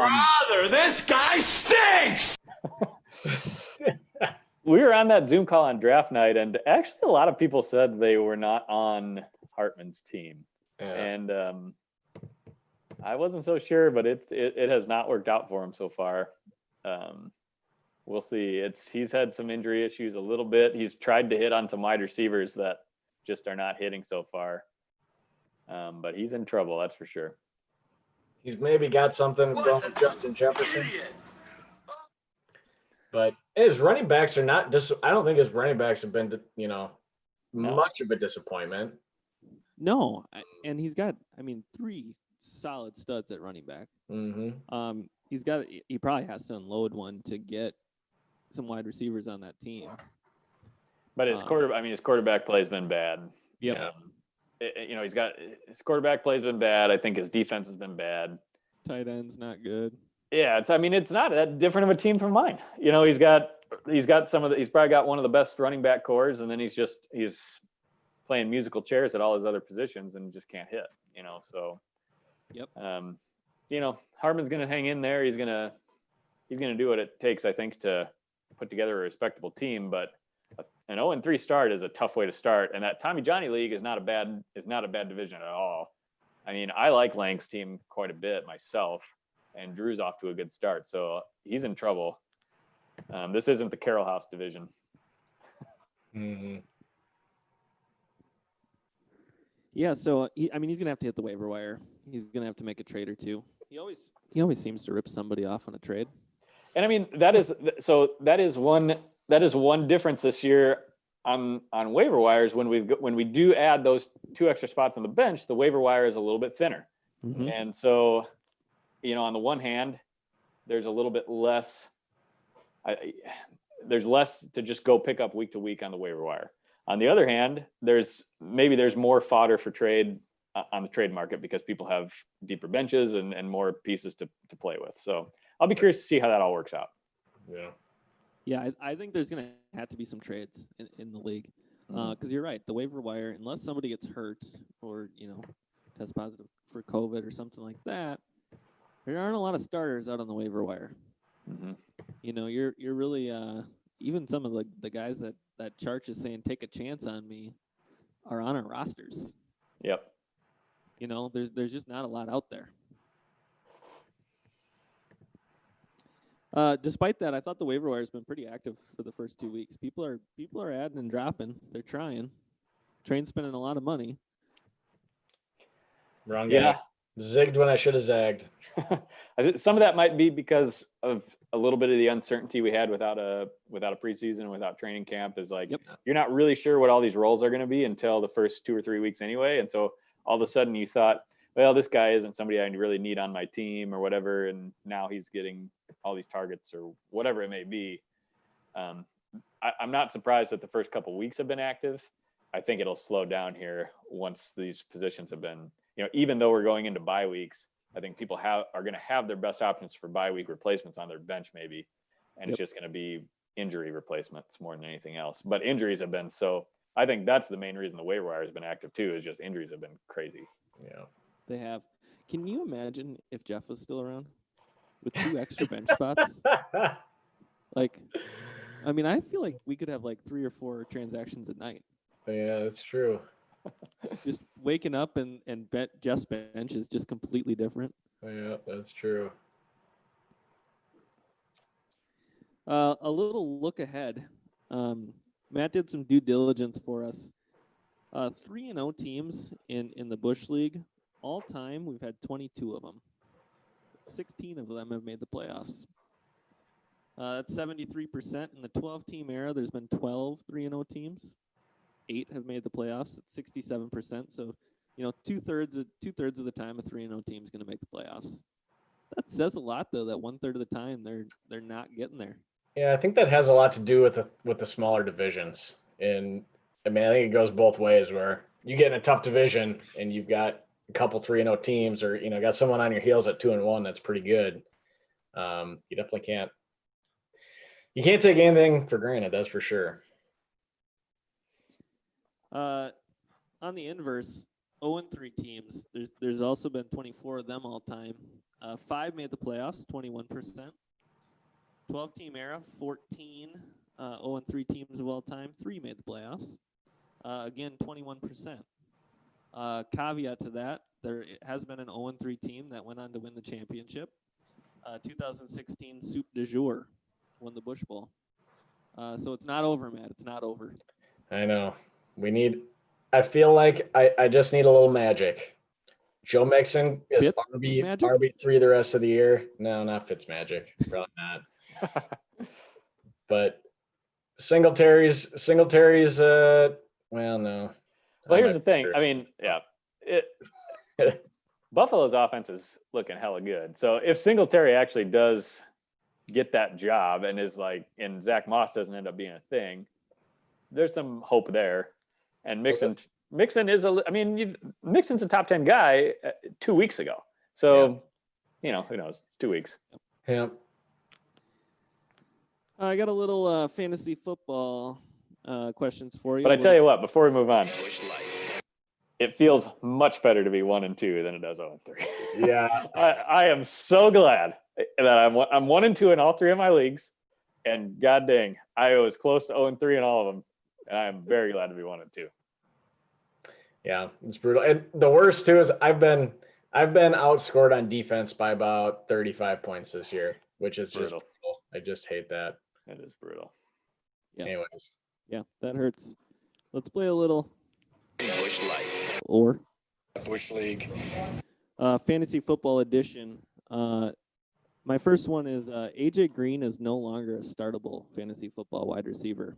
This guy stinks! We were on that Zoom call on draft night, and actually a lot of people said they were not on Hartman's team. Yeah. And I wasn't so sure, but it has not worked out for him so far. We'll see. He's had some injury issues a little bit. He's tried to hit on some wide receivers that just are not hitting so far. But he's in trouble, that's for sure. He's maybe got something going with Justin Jefferson. Idiot. But his running backs are not I don't think his running backs have been, No. much of a disappointment. No, and he's got, 3 solid studs at running back. Mm-hmm. He probably has to unload one to get some wide receivers on that team. But his quarterback play has been bad. Yep. His quarterback play has been bad. I think his defense has been bad. Tight end's not good. Yeah, it's not that different of a team from mine. He's probably got one of the best running back cores, and then he's playing musical chairs at all his other positions and just can't hit. So. Yep. Hartman's going to hang in there. He's going to do what it takes, I think, to put together a respectable team. But an 0-3 start is a tough way to start, and that Tommy Johnny League is not a bad division at all. I mean, I like Lang's team quite a bit myself, and Drew's off to a good start, so he's in trouble. This isn't the Carroll House division. Mm-hmm. Yeah, so he's gonna have to hit the waiver wire. He's gonna have to make a trade or two. He always seems to rip somebody off on a trade. And I mean that is one difference this year on waiver wires. When we do add those 2 extra spots on the bench, the waiver wire is a little bit thinner. Mm-hmm. And so, on the one hand, there's a little bit less. There's less to just go pick up week to week on the waiver wire. On the other hand, there's more fodder for trade on the trade market because people have deeper benches and more pieces to play with. So I'll be curious to see how that all works out. Yeah. Yeah, I think there's going to have to be some trades in the league because you're right. The waiver wire, unless somebody gets hurt or, test positive for COVID or something like that, there aren't a lot of starters out on the waiver wire. Mm-hmm. You're really even some of the guys that Charch is saying take a chance on me are on our rosters. Yep. There's just not a lot out there. Despite that, I thought the waiver wire has been pretty active for the first 2 weeks. People are adding and dropping. They're trying. Train's spending a lot of money. Wrong guy. Yeah. Zigged when I should have zagged. I think some of that might be because of a little bit of the uncertainty we had without a preseason, without training camp. Is like You're not really sure what all these roles are going to be until the first 2 or 3 weeks anyway. And so all of a sudden you thought, well, this guy isn't somebody I really need on my team or whatever, and now he's getting all these targets or whatever it may be. I'm not surprised that the first couple of weeks have been active. I think it'll slow down here once these positions have been, even though we're going into bye weeks. I think people are going to have their best options for bye week replacements on their bench maybe, and it's just going to be injury replacements more than anything else. But injuries have been I think that's the main reason the waiver wire has been active too, is just injuries have been crazy. Yeah, they have. Can you imagine if Jeff was still around with 2 extra bench spots? I feel like we could have 3 or 4 transactions a night. Yeah, that's true. Just waking up and Jeff's bench is just completely different. Yeah, that's true. A little look ahead. Matt did some due diligence for us. 3-0 teams in the Busch League. All time, we've had 22 of them. 16 of them have made the playoffs. That's 73%. In the 12-team era, there's been 12 3-0 teams. 8 have made the playoffs at 67%. So, two-thirds of the time, a 3-0 team is going to make the playoffs. That says a lot, though, that 1/3 of the time they're not getting there. Yeah, I think that has a lot to do with the smaller divisions. And I think it goes both ways, where you get in a tough division and you've got a couple 3-0 teams, or got someone on your heels at 2-1 that's pretty good. You definitely can't take anything for granted, that's for sure. On the inverse, 0-3 teams. There's also been 24 of them all time. 5 made the playoffs, 21%. 12-team era, 14 0-3 teams of all time. 3 made the playoffs. Again, 21%. Caveat to that, there has been an 0-3 team that went on to win the championship. 2016 Soup du Jour won the Busch Bowl. So it's not over, Matt. It's not over. I know. I feel like I just need a little magic. Joe Mixon is RB3 the rest of the year. No, not Fitzmagic. Probably not. But Singletary's well, no. Well, here's the thing. Sure. Buffalo's offense is looking hella good. So if Singletary actually does get that job and is like, and Zach Moss doesn't end up being a thing, there's some hope there. And Mixon Mixon's a top 10 guy 2 weeks ago. So, who knows? 2 weeks. Yeah. I got a little fantasy football questions for you. But I tell you what, before we move on, Busch Light. it feels much better to be 1-2 than it does 0-3. Yeah. I am so glad that I'm 1-2 in all 3 of my leagues, and god dang, I was close to 0-3 in all of them. And I'm very glad to be 1-2. Yeah, it's brutal. And the worst too is I've been outscored on defense by about 35 points this year, which is just Brutal. brutal. I just hate that. It is brutal. Yeah. Anyways. Yeah, that hurts. Let's play a little Busch Light. or Busch League. fantasy football edition. My first one is AJ Green is no longer a startable fantasy football wide receiver.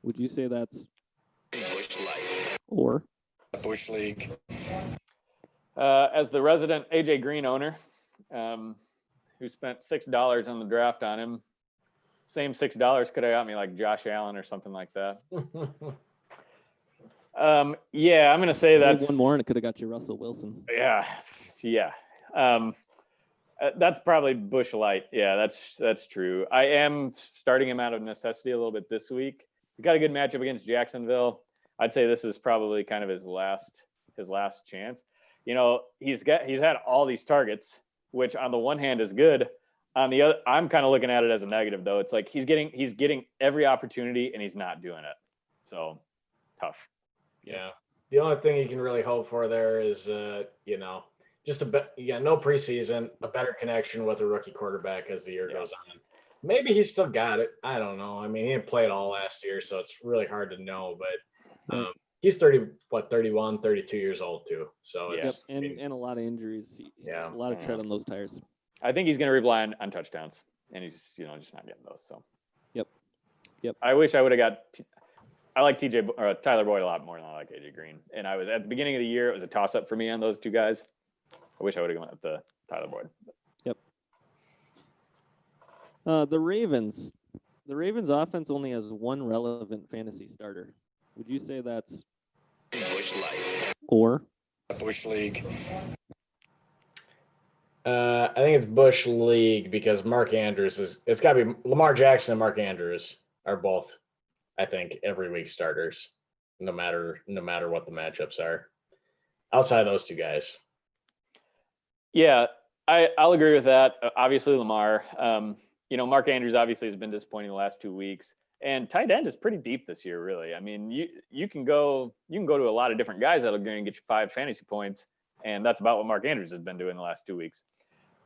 Would you say that's Busch Light. or? Busch League. As the resident AJ Green owner, who spent $6 on the draft on him, same $6 could have got me like Josh Allen or something like that. Yeah, I'm gonna say Save that's one more and it could have got you Russell Wilson. yeah. That's probably Busch Light. Yeah, that's true. I am starting him out of necessity a little bit this week. He's got a good matchup against Jacksonville. I'd say this is probably kind of his last chance. He's had all these targets, which on the one hand is good. On the other, I'm kind of looking at it as a negative though. It's like he's getting every opportunity and he's not doing it. So tough. Yeah. The only thing you can really hope for there is, just no preseason, a better connection with a rookie quarterback as the year goes on. Maybe he's still got it. I don't know. I mean, he didn't play it all last year, so it's really hard to know. But he's 31, 32 years old too. So it's and a lot of injuries. A lot of tread on those tires. I think he's going to rely on touchdowns, and he's just not getting those. So. Yep. I wish I would have got. I like Tyler Boyd a lot more than I like AJ Green. And I was at the beginning of the year, it was a toss up for me on those two guys. I wish I would have gone with the Tyler Boyd. Yep. The Ravens offense only has one relevant fantasy starter. Would you say that's Busch Light. or Busch League. I think it's Busch League because Mark Andrews it's got to be Lamar Jackson and Mark Andrews are both, I think, every week starters, no matter what the matchups are. Outside of those two guys. Yeah, I'll agree with that. Obviously, Lamar. Mark Andrews obviously has been disappointing the last 2 weeks, and tight end is pretty deep this year. Really, I mean, you can go to a lot of different guys that are going to get you 5 fantasy points, and that's about what Mark Andrews has been doing the last 2 weeks.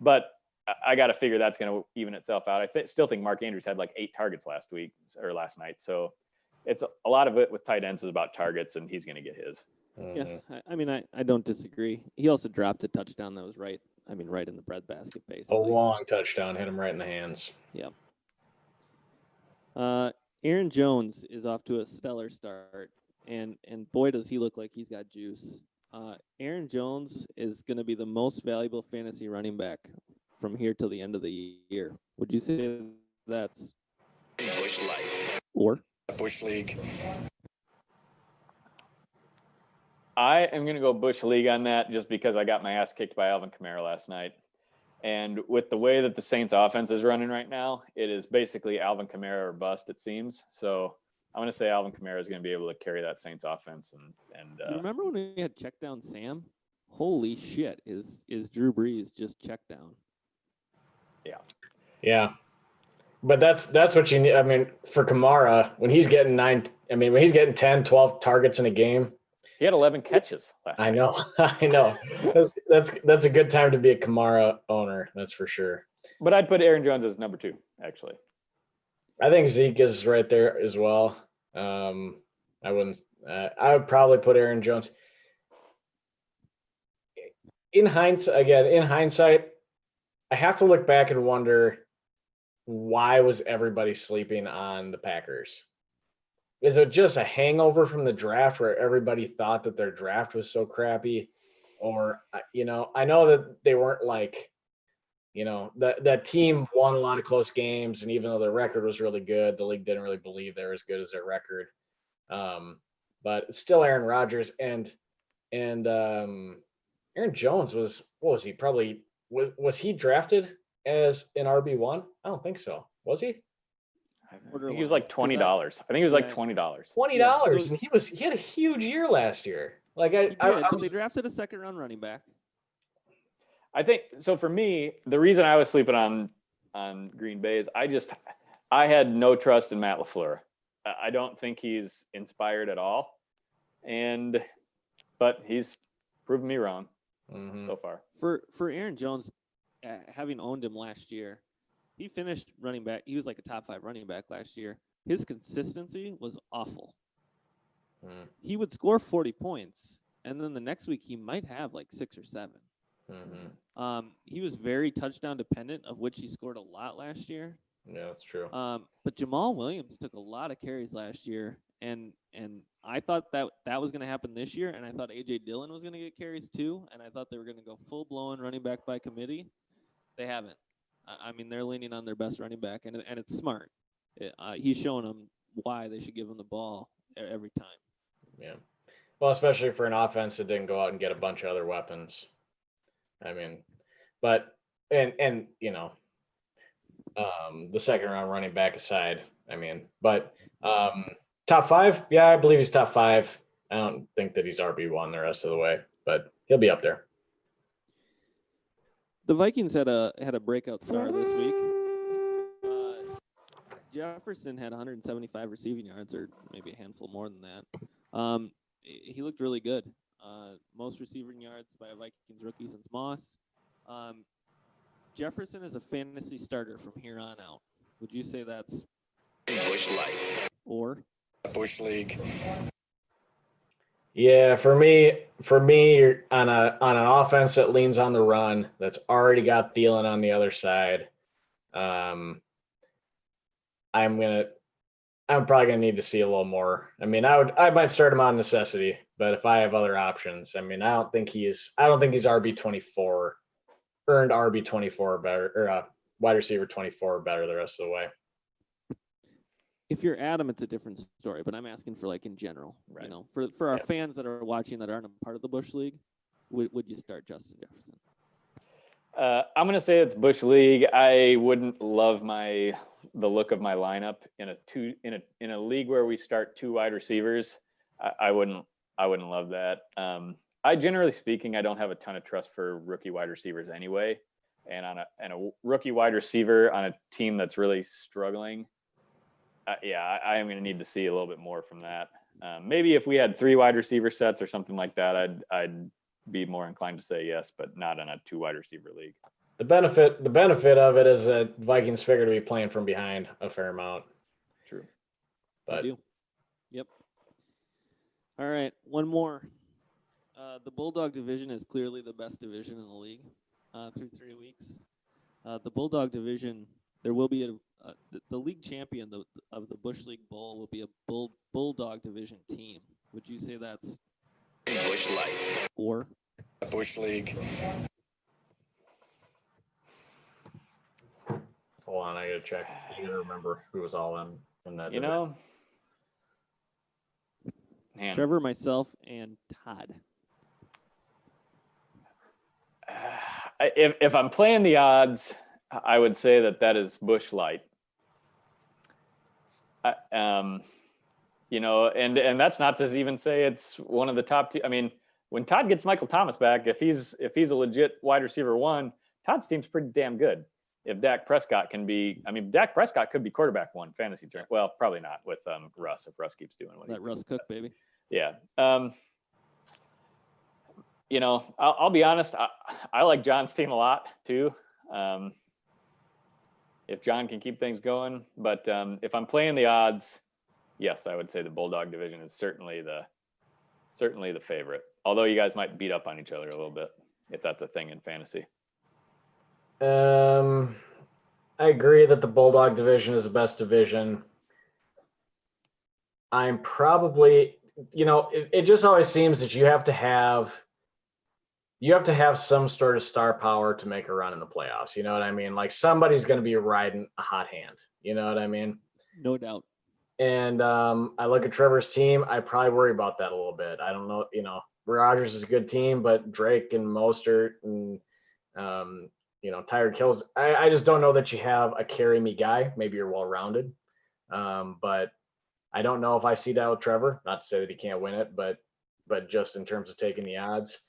But I got to figure that's going to even itself out. I still think Mark Andrews had like 8 targets last night. So it's a lot of it with tight ends is about targets, and he's going to get his. Yeah, I mean, I don't disagree. He also dropped a touchdown that was right in the breadbasket, basically. A long touchdown, hit him right in the hands. Yeah. Aaron Jones is off to a stellar start, and boy, does he look like he's got juice. Aaron Jones is going to be the most valuable fantasy running back from here till the end of the year. Would you say that's Busch Light. or Busch League. I am going to go Busch League on that just because I got my ass kicked by Alvin Kamara last night. And with the way that the Saints offense is running right now, it is basically Alvin Kamara or bust, it seems. So I'm going to say Alvin Kamara is going to be able to carry that Saints offense. And you remember when we had check down Sam? Holy shit, is Drew Brees just check down? Yeah. But that's what you need. I mean, for Kamara, when he's getting 10, 12 targets in a game. He had 11 catches last night. I know. That's a good time to be a Kamara owner. That's for sure. But I'd put Aaron Jones as number 2, actually. I think Zeke is right there as well. I would probably put Aaron Jones. In hindsight, I have to look back and wonder, why was everybody sleeping on the Packers? Is it just a hangover from the draft where everybody thought that their draft was so crappy? or I know that they weren't like, that team won a lot of close games, and even though their record was really good, the league didn't really believe they were as good as their record. But it's still Aaron Rodgers, and Aaron Jones was, what was he? Probably was he drafted as an RB1? I don't think so. Was he? I think he was like $20. I think he was like $20. $20, so- and he had a huge year last year. Like He did, I but they was, drafted a second-round running back. I think so. For me, the reason I was sleeping on Green Bay is I had no trust in Matt LaFleur. I don't think he's inspired at all, but he's proven me wrong so far. For Aaron Jones, having owned him last year, he finished running back. He was like a top 5 running back last year. His consistency was awful. He would score 40 points, and then the next week he might have like 6 or 7. He was very touchdown dependent, of which he scored a lot last year. Yeah, that's true. But Jamal Williams took a lot of carries last year, and I thought that was going to happen this year, and I thought A.J. Dillon was going to get carries too, and I thought they were going to go full-blown running back by committee. They haven't. I mean, they're leaning on their best running back, and it's smart. He's showing them why they should give him the ball every time. Yeah. Well, especially for an offense that didn't go out and get a bunch of other weapons. I mean, but and the second round running back aside, I mean, but top 5, yeah, I believe he's top 5. I don't think that he's RB1 the rest of the way, but he'll be up there. The Vikings had a breakout star this week. Jefferson had 175 receiving yards, or maybe a handful more than that. He looked really good. Most receiving yards by a Vikings rookie since Moss. Jefferson is a fantasy starter from here on out. Would you say that's Busch Light. Or Busch League. Yeah, for me, you're on an offense that leans on the run, that's already got Thielen on the other side. I'm probably gonna need to see a little more. I mean, I might start him on necessity, but if I have other options, I mean, I don't think he's RB24, earned RB24 better, or wide receiver 24 better the rest of the way. if you're Adam, it's a different story, but I'm asking for like in general, Right. For our fans that are watching that aren't a part of the Busch League, would you start Justin Jefferson? I'm gonna say it's Busch League. I wouldn't love the look of my lineup in a league where we start 2 wide receivers. I wouldn't love that. I generally speaking, I don't have a ton of trust for rookie wide receivers anyway, and a rookie wide receiver on a team that's really struggling. I am going to need to see a little bit more from that. Maybe if we had 3 wide receiver sets or something like that, I'd be more inclined to say yes, but not in a 2 wide receiver league. The benefit of it is that Vikings figure to be playing from behind a fair amount. True. But Yep. All right, one more. The Bulldog division is clearly the best division in the league through 3 weeks. The Bulldog division, there will be the league champion of the Busch League Bowl will be a Bulldog division team. Would you say that's Busch Light. or Busch League. hold on, I gotta check. I gotta remember who was all in that. Man, Trevor, myself, and Todd? if I'm playing the odds, I would say that is Busch Light. And that's not to even say it's one of the top 2. I mean, when Todd gets Michael Thomas back, if he's a legit wide receiver 1, Todd's team's pretty damn good. If Dak Prescott Dak Prescott could be quarterback 1 fantasy turn. Well, probably not with Russ, if Russ keeps doing what he's doing. Russ Cook, baby. Yeah. I'll be honest. I like John's team a lot too. If John can keep things going, but if I'm playing the odds, yes, I would say the Bulldog division is certainly the favorite. Although you guys might beat up on each other a little bit, if that's a thing in fantasy. I agree that the Bulldog division is the best division. I'm probably, it just always seems that you have to have you have to have some sort of star power to make a run in the playoffs. You know what I mean? Like somebody's going to be riding a hot hand. You know what I mean? No doubt. And I look at Trevor's team. I probably worry about that a little bit. I don't know. Rodgers is a good team, but Drake and Mostert and Tyreek Hill's. I just don't know that you have a carry me guy. Maybe you're well rounded, but I don't know if I see that with Trevor. Not to say that he can't win it, but just in terms of taking the odds.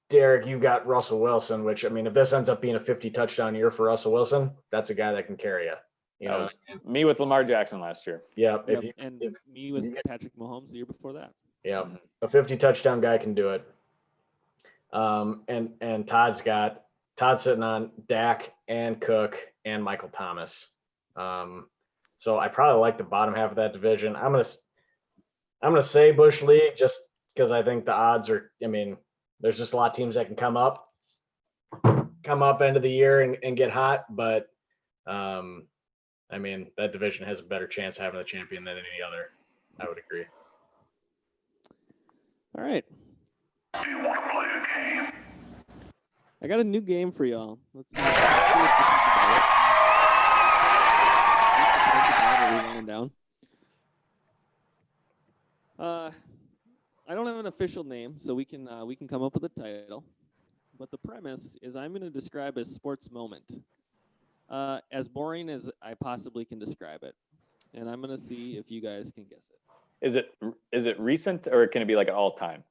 Derek, you've got Russell Wilson, which, I mean, if this ends up being a 50 touchdown year for Russell Wilson, that's a guy that can carry you. That was me with Lamar Jackson last year. Yeah. Yep. Me with Patrick Mahomes the year before that. Yeah. A 50 touchdown guy can do it. And Todd's sitting on Dak and Cook and Michael Thomas. So I probably like the bottom half of that division. I'm gonna say Busch League just because I think the odds are. I mean, there's just a lot of teams that can come up end of the year and get hot, but I mean that division has a better chance of having a champion than any other. I would agree. All right. Do you want to play a game? I got a new game for y'all. Let's see what you think about it. Are we running down? I don't have an official name, so we can come up with a title. But the premise is I'm going to describe a sports moment, as boring as I possibly can describe it, and I'm going to see if you guys can guess it. Is it recent or can it be like an all time?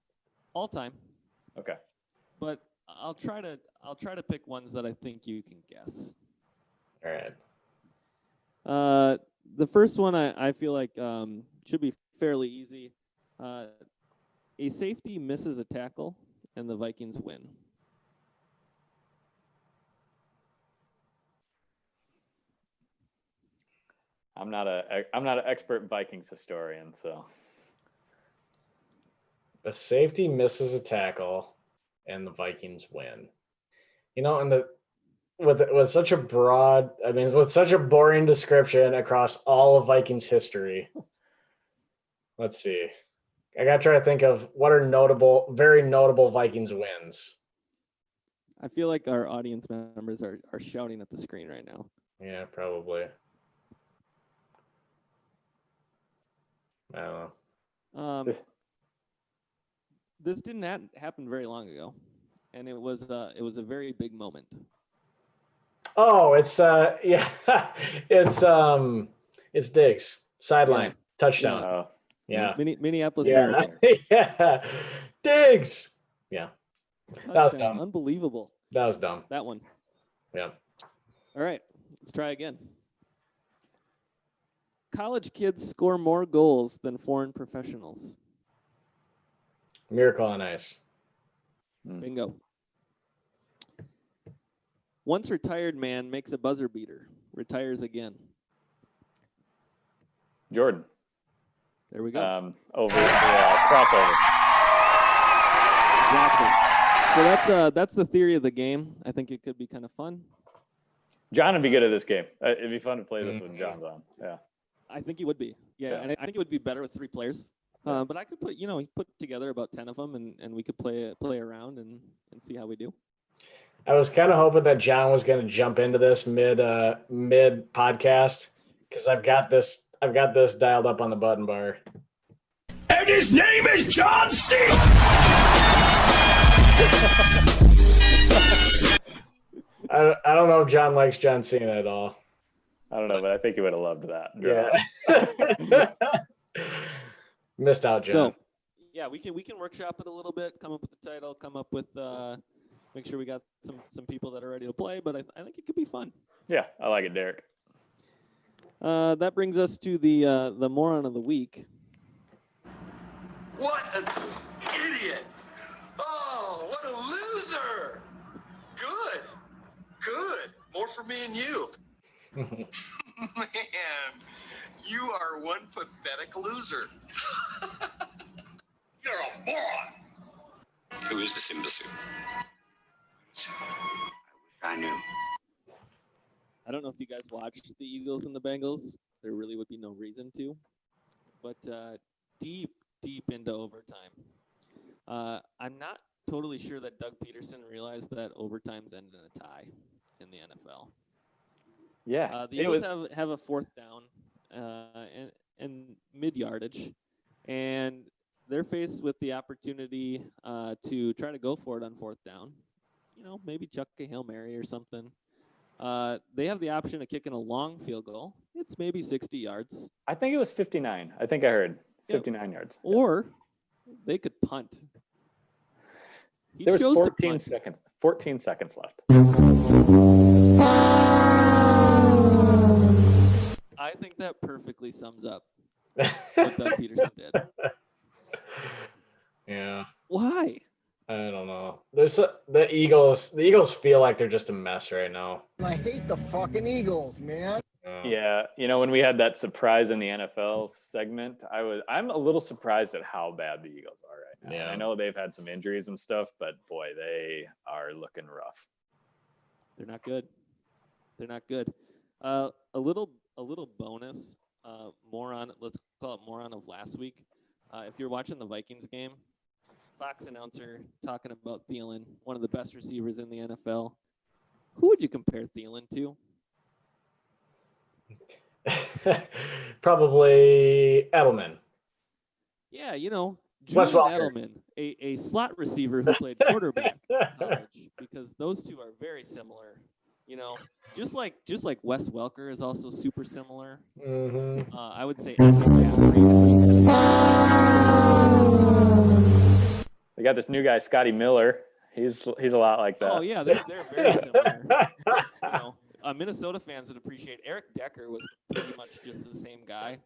All time. Okay. But I'll try to pick ones that I think you can guess. All right. The first one I feel like should be fairly easy. A safety misses a tackle, and the Vikings win. I'm not an expert Vikings historian, so. A safety misses a tackle, and the Vikings win. And with such a broad, I mean, with such a boring description across all of Vikings history. Let's see. I got to try to think of what are very notable Vikings wins. I feel like our audience members are shouting at the screen right now. Yeah, probably. I don't know. This didn't happen very long ago, and it was a very big moment. Oh, it's it's Diggs sideline touchdown. Yeah. Minneapolis. Yeah. Yeah. Diggs. Yeah. Touchdown. That was dumb. Unbelievable. That was dumb. That one. Yeah. All right. Let's try again. College kids score more goals than foreign professionals. Miracle on Ice. Bingo. Once retired man makes a buzzer beater. Retires again. Jordan. There we go. Over the crossover. Exactly. So that's the theory of the game. I think it could be kind of fun. John would be good at this game. It'd be fun to play this when John's on. Yeah. I think he would be. Yeah. And I think it would be better with 3 players. But I could put together about 10 of them, and we could play around and see how we do. I was kind of hoping that John was going to jump into this mid podcast because I've got this dialed up on the button bar. And his name is John C. I don't know if John likes John Cena at all. I don't know, but I think he would have loved that. Yeah. Missed out, John. So, yeah, we can workshop it a little bit, come up with the title, come up with make sure we got some people that are ready to play, but I think it could be fun. Yeah, I like it, Derek. That brings us to the moron of the week. What an idiot! Oh, what a loser! Good. More for me and you. Man, you are one pathetic loser. You're a moron. Who is this imbecile? I wish I knew. I don't know if you guys watched the Eagles and the Bengals. There really would be no reason to. But deep into overtime, I'm not totally sure that Doug Peterson realized that overtimes end in a tie in the NFL. Yeah, The Eagles have a fourth down and mid yardage, and they're faced with the opportunity to try to go for it on fourth down. Maybe chuck a Hail Mary or something. They have the option of kicking a long field goal. It's maybe 60 yards. I think it was 59. I think I heard 59 yards. Or they could punt. There was 14 seconds left. I think that perfectly sums up what Doug Peterson did. Yeah. Why? I don't know. The Eagles feel like they're just a mess right now. I hate the fucking Eagles, man. Yeah, when we had that surprise in the NFL segment, I'm a little surprised at how bad the Eagles are right now. Yeah. I know they've had some injuries and stuff, but boy, they are looking rough. They're not good. They're not good. A little bonus. Let's call it moron of last week. If you're watching the Vikings game, Fox announcer talking about Thielen, one of the best receivers in the NFL. Who would you compare Thielen to? Probably Edelman. Yeah, Wes Julian Welker. Edelman, a slot receiver who played quarterback in college, because those two are very similar. Just like Wes Welker is also super similar. Mm-hmm. I would say They got this new guy, Scotty Miller. He's a lot like that. Oh yeah, they're very similar. Minnesota fans would appreciate. Eric Decker was pretty much just the same guy.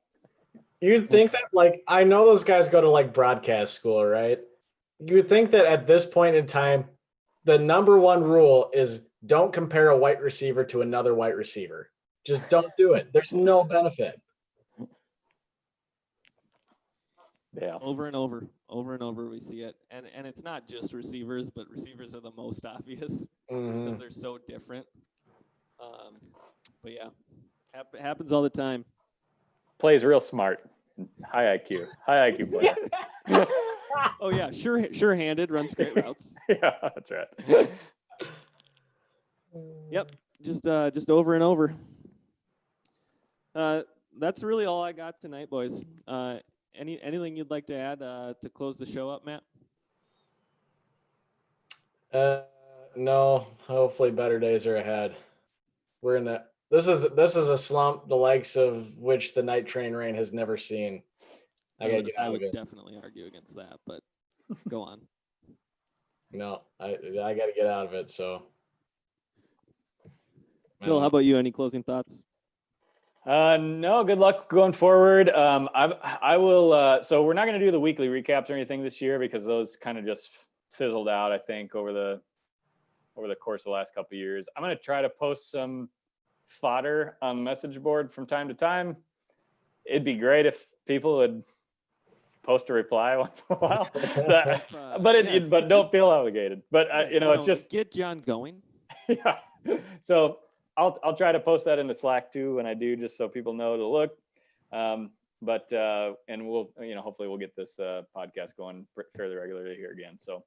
You'd think that, I know those guys go to broadcast school, right? You would think that at this point in time, the number one rule is don't compare a white receiver to another white receiver. Just don't do it. There's no benefit. Yeah. Over and over we see it. And it's not just receivers, but receivers are the most obvious because they're so different. But yeah, happens all the time. Plays real smart. High IQ player. Oh yeah, sure-handed, runs great routes. Yeah, that's right. Yep, just over and over. That's really all I got tonight, boys. Anything you'd like to add to close the show up, Matt? No. Hopefully, better days are ahead. We're in that. This is a slump, the likes of which the night train rain has never seen. I would definitely argue against that, but go on. No, I got to get out of it. So, Phil, how about you? Any closing thoughts? No, good luck going forward. I will. So we're not going to do the weekly recaps or anything this year because those kind of just fizzled out, I think, over the course of the last couple of years. I'm going to try to post some fodder on the message board from time to time. It'd be great if people would post a reply once in a while, but don't feel obligated. But it's just get John going. Yeah. So I'll try to post that in the Slack too when I do, just so people know to look. And we'll hopefully we'll get this podcast going fairly regularly here again. So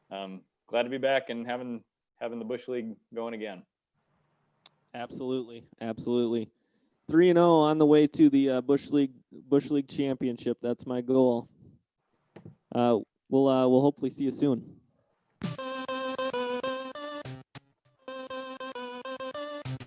glad to be back and having the Busch League going again. Absolutely. 3-0 on the way to the Busch League championship. That's my goal. We'll hopefully see you soon.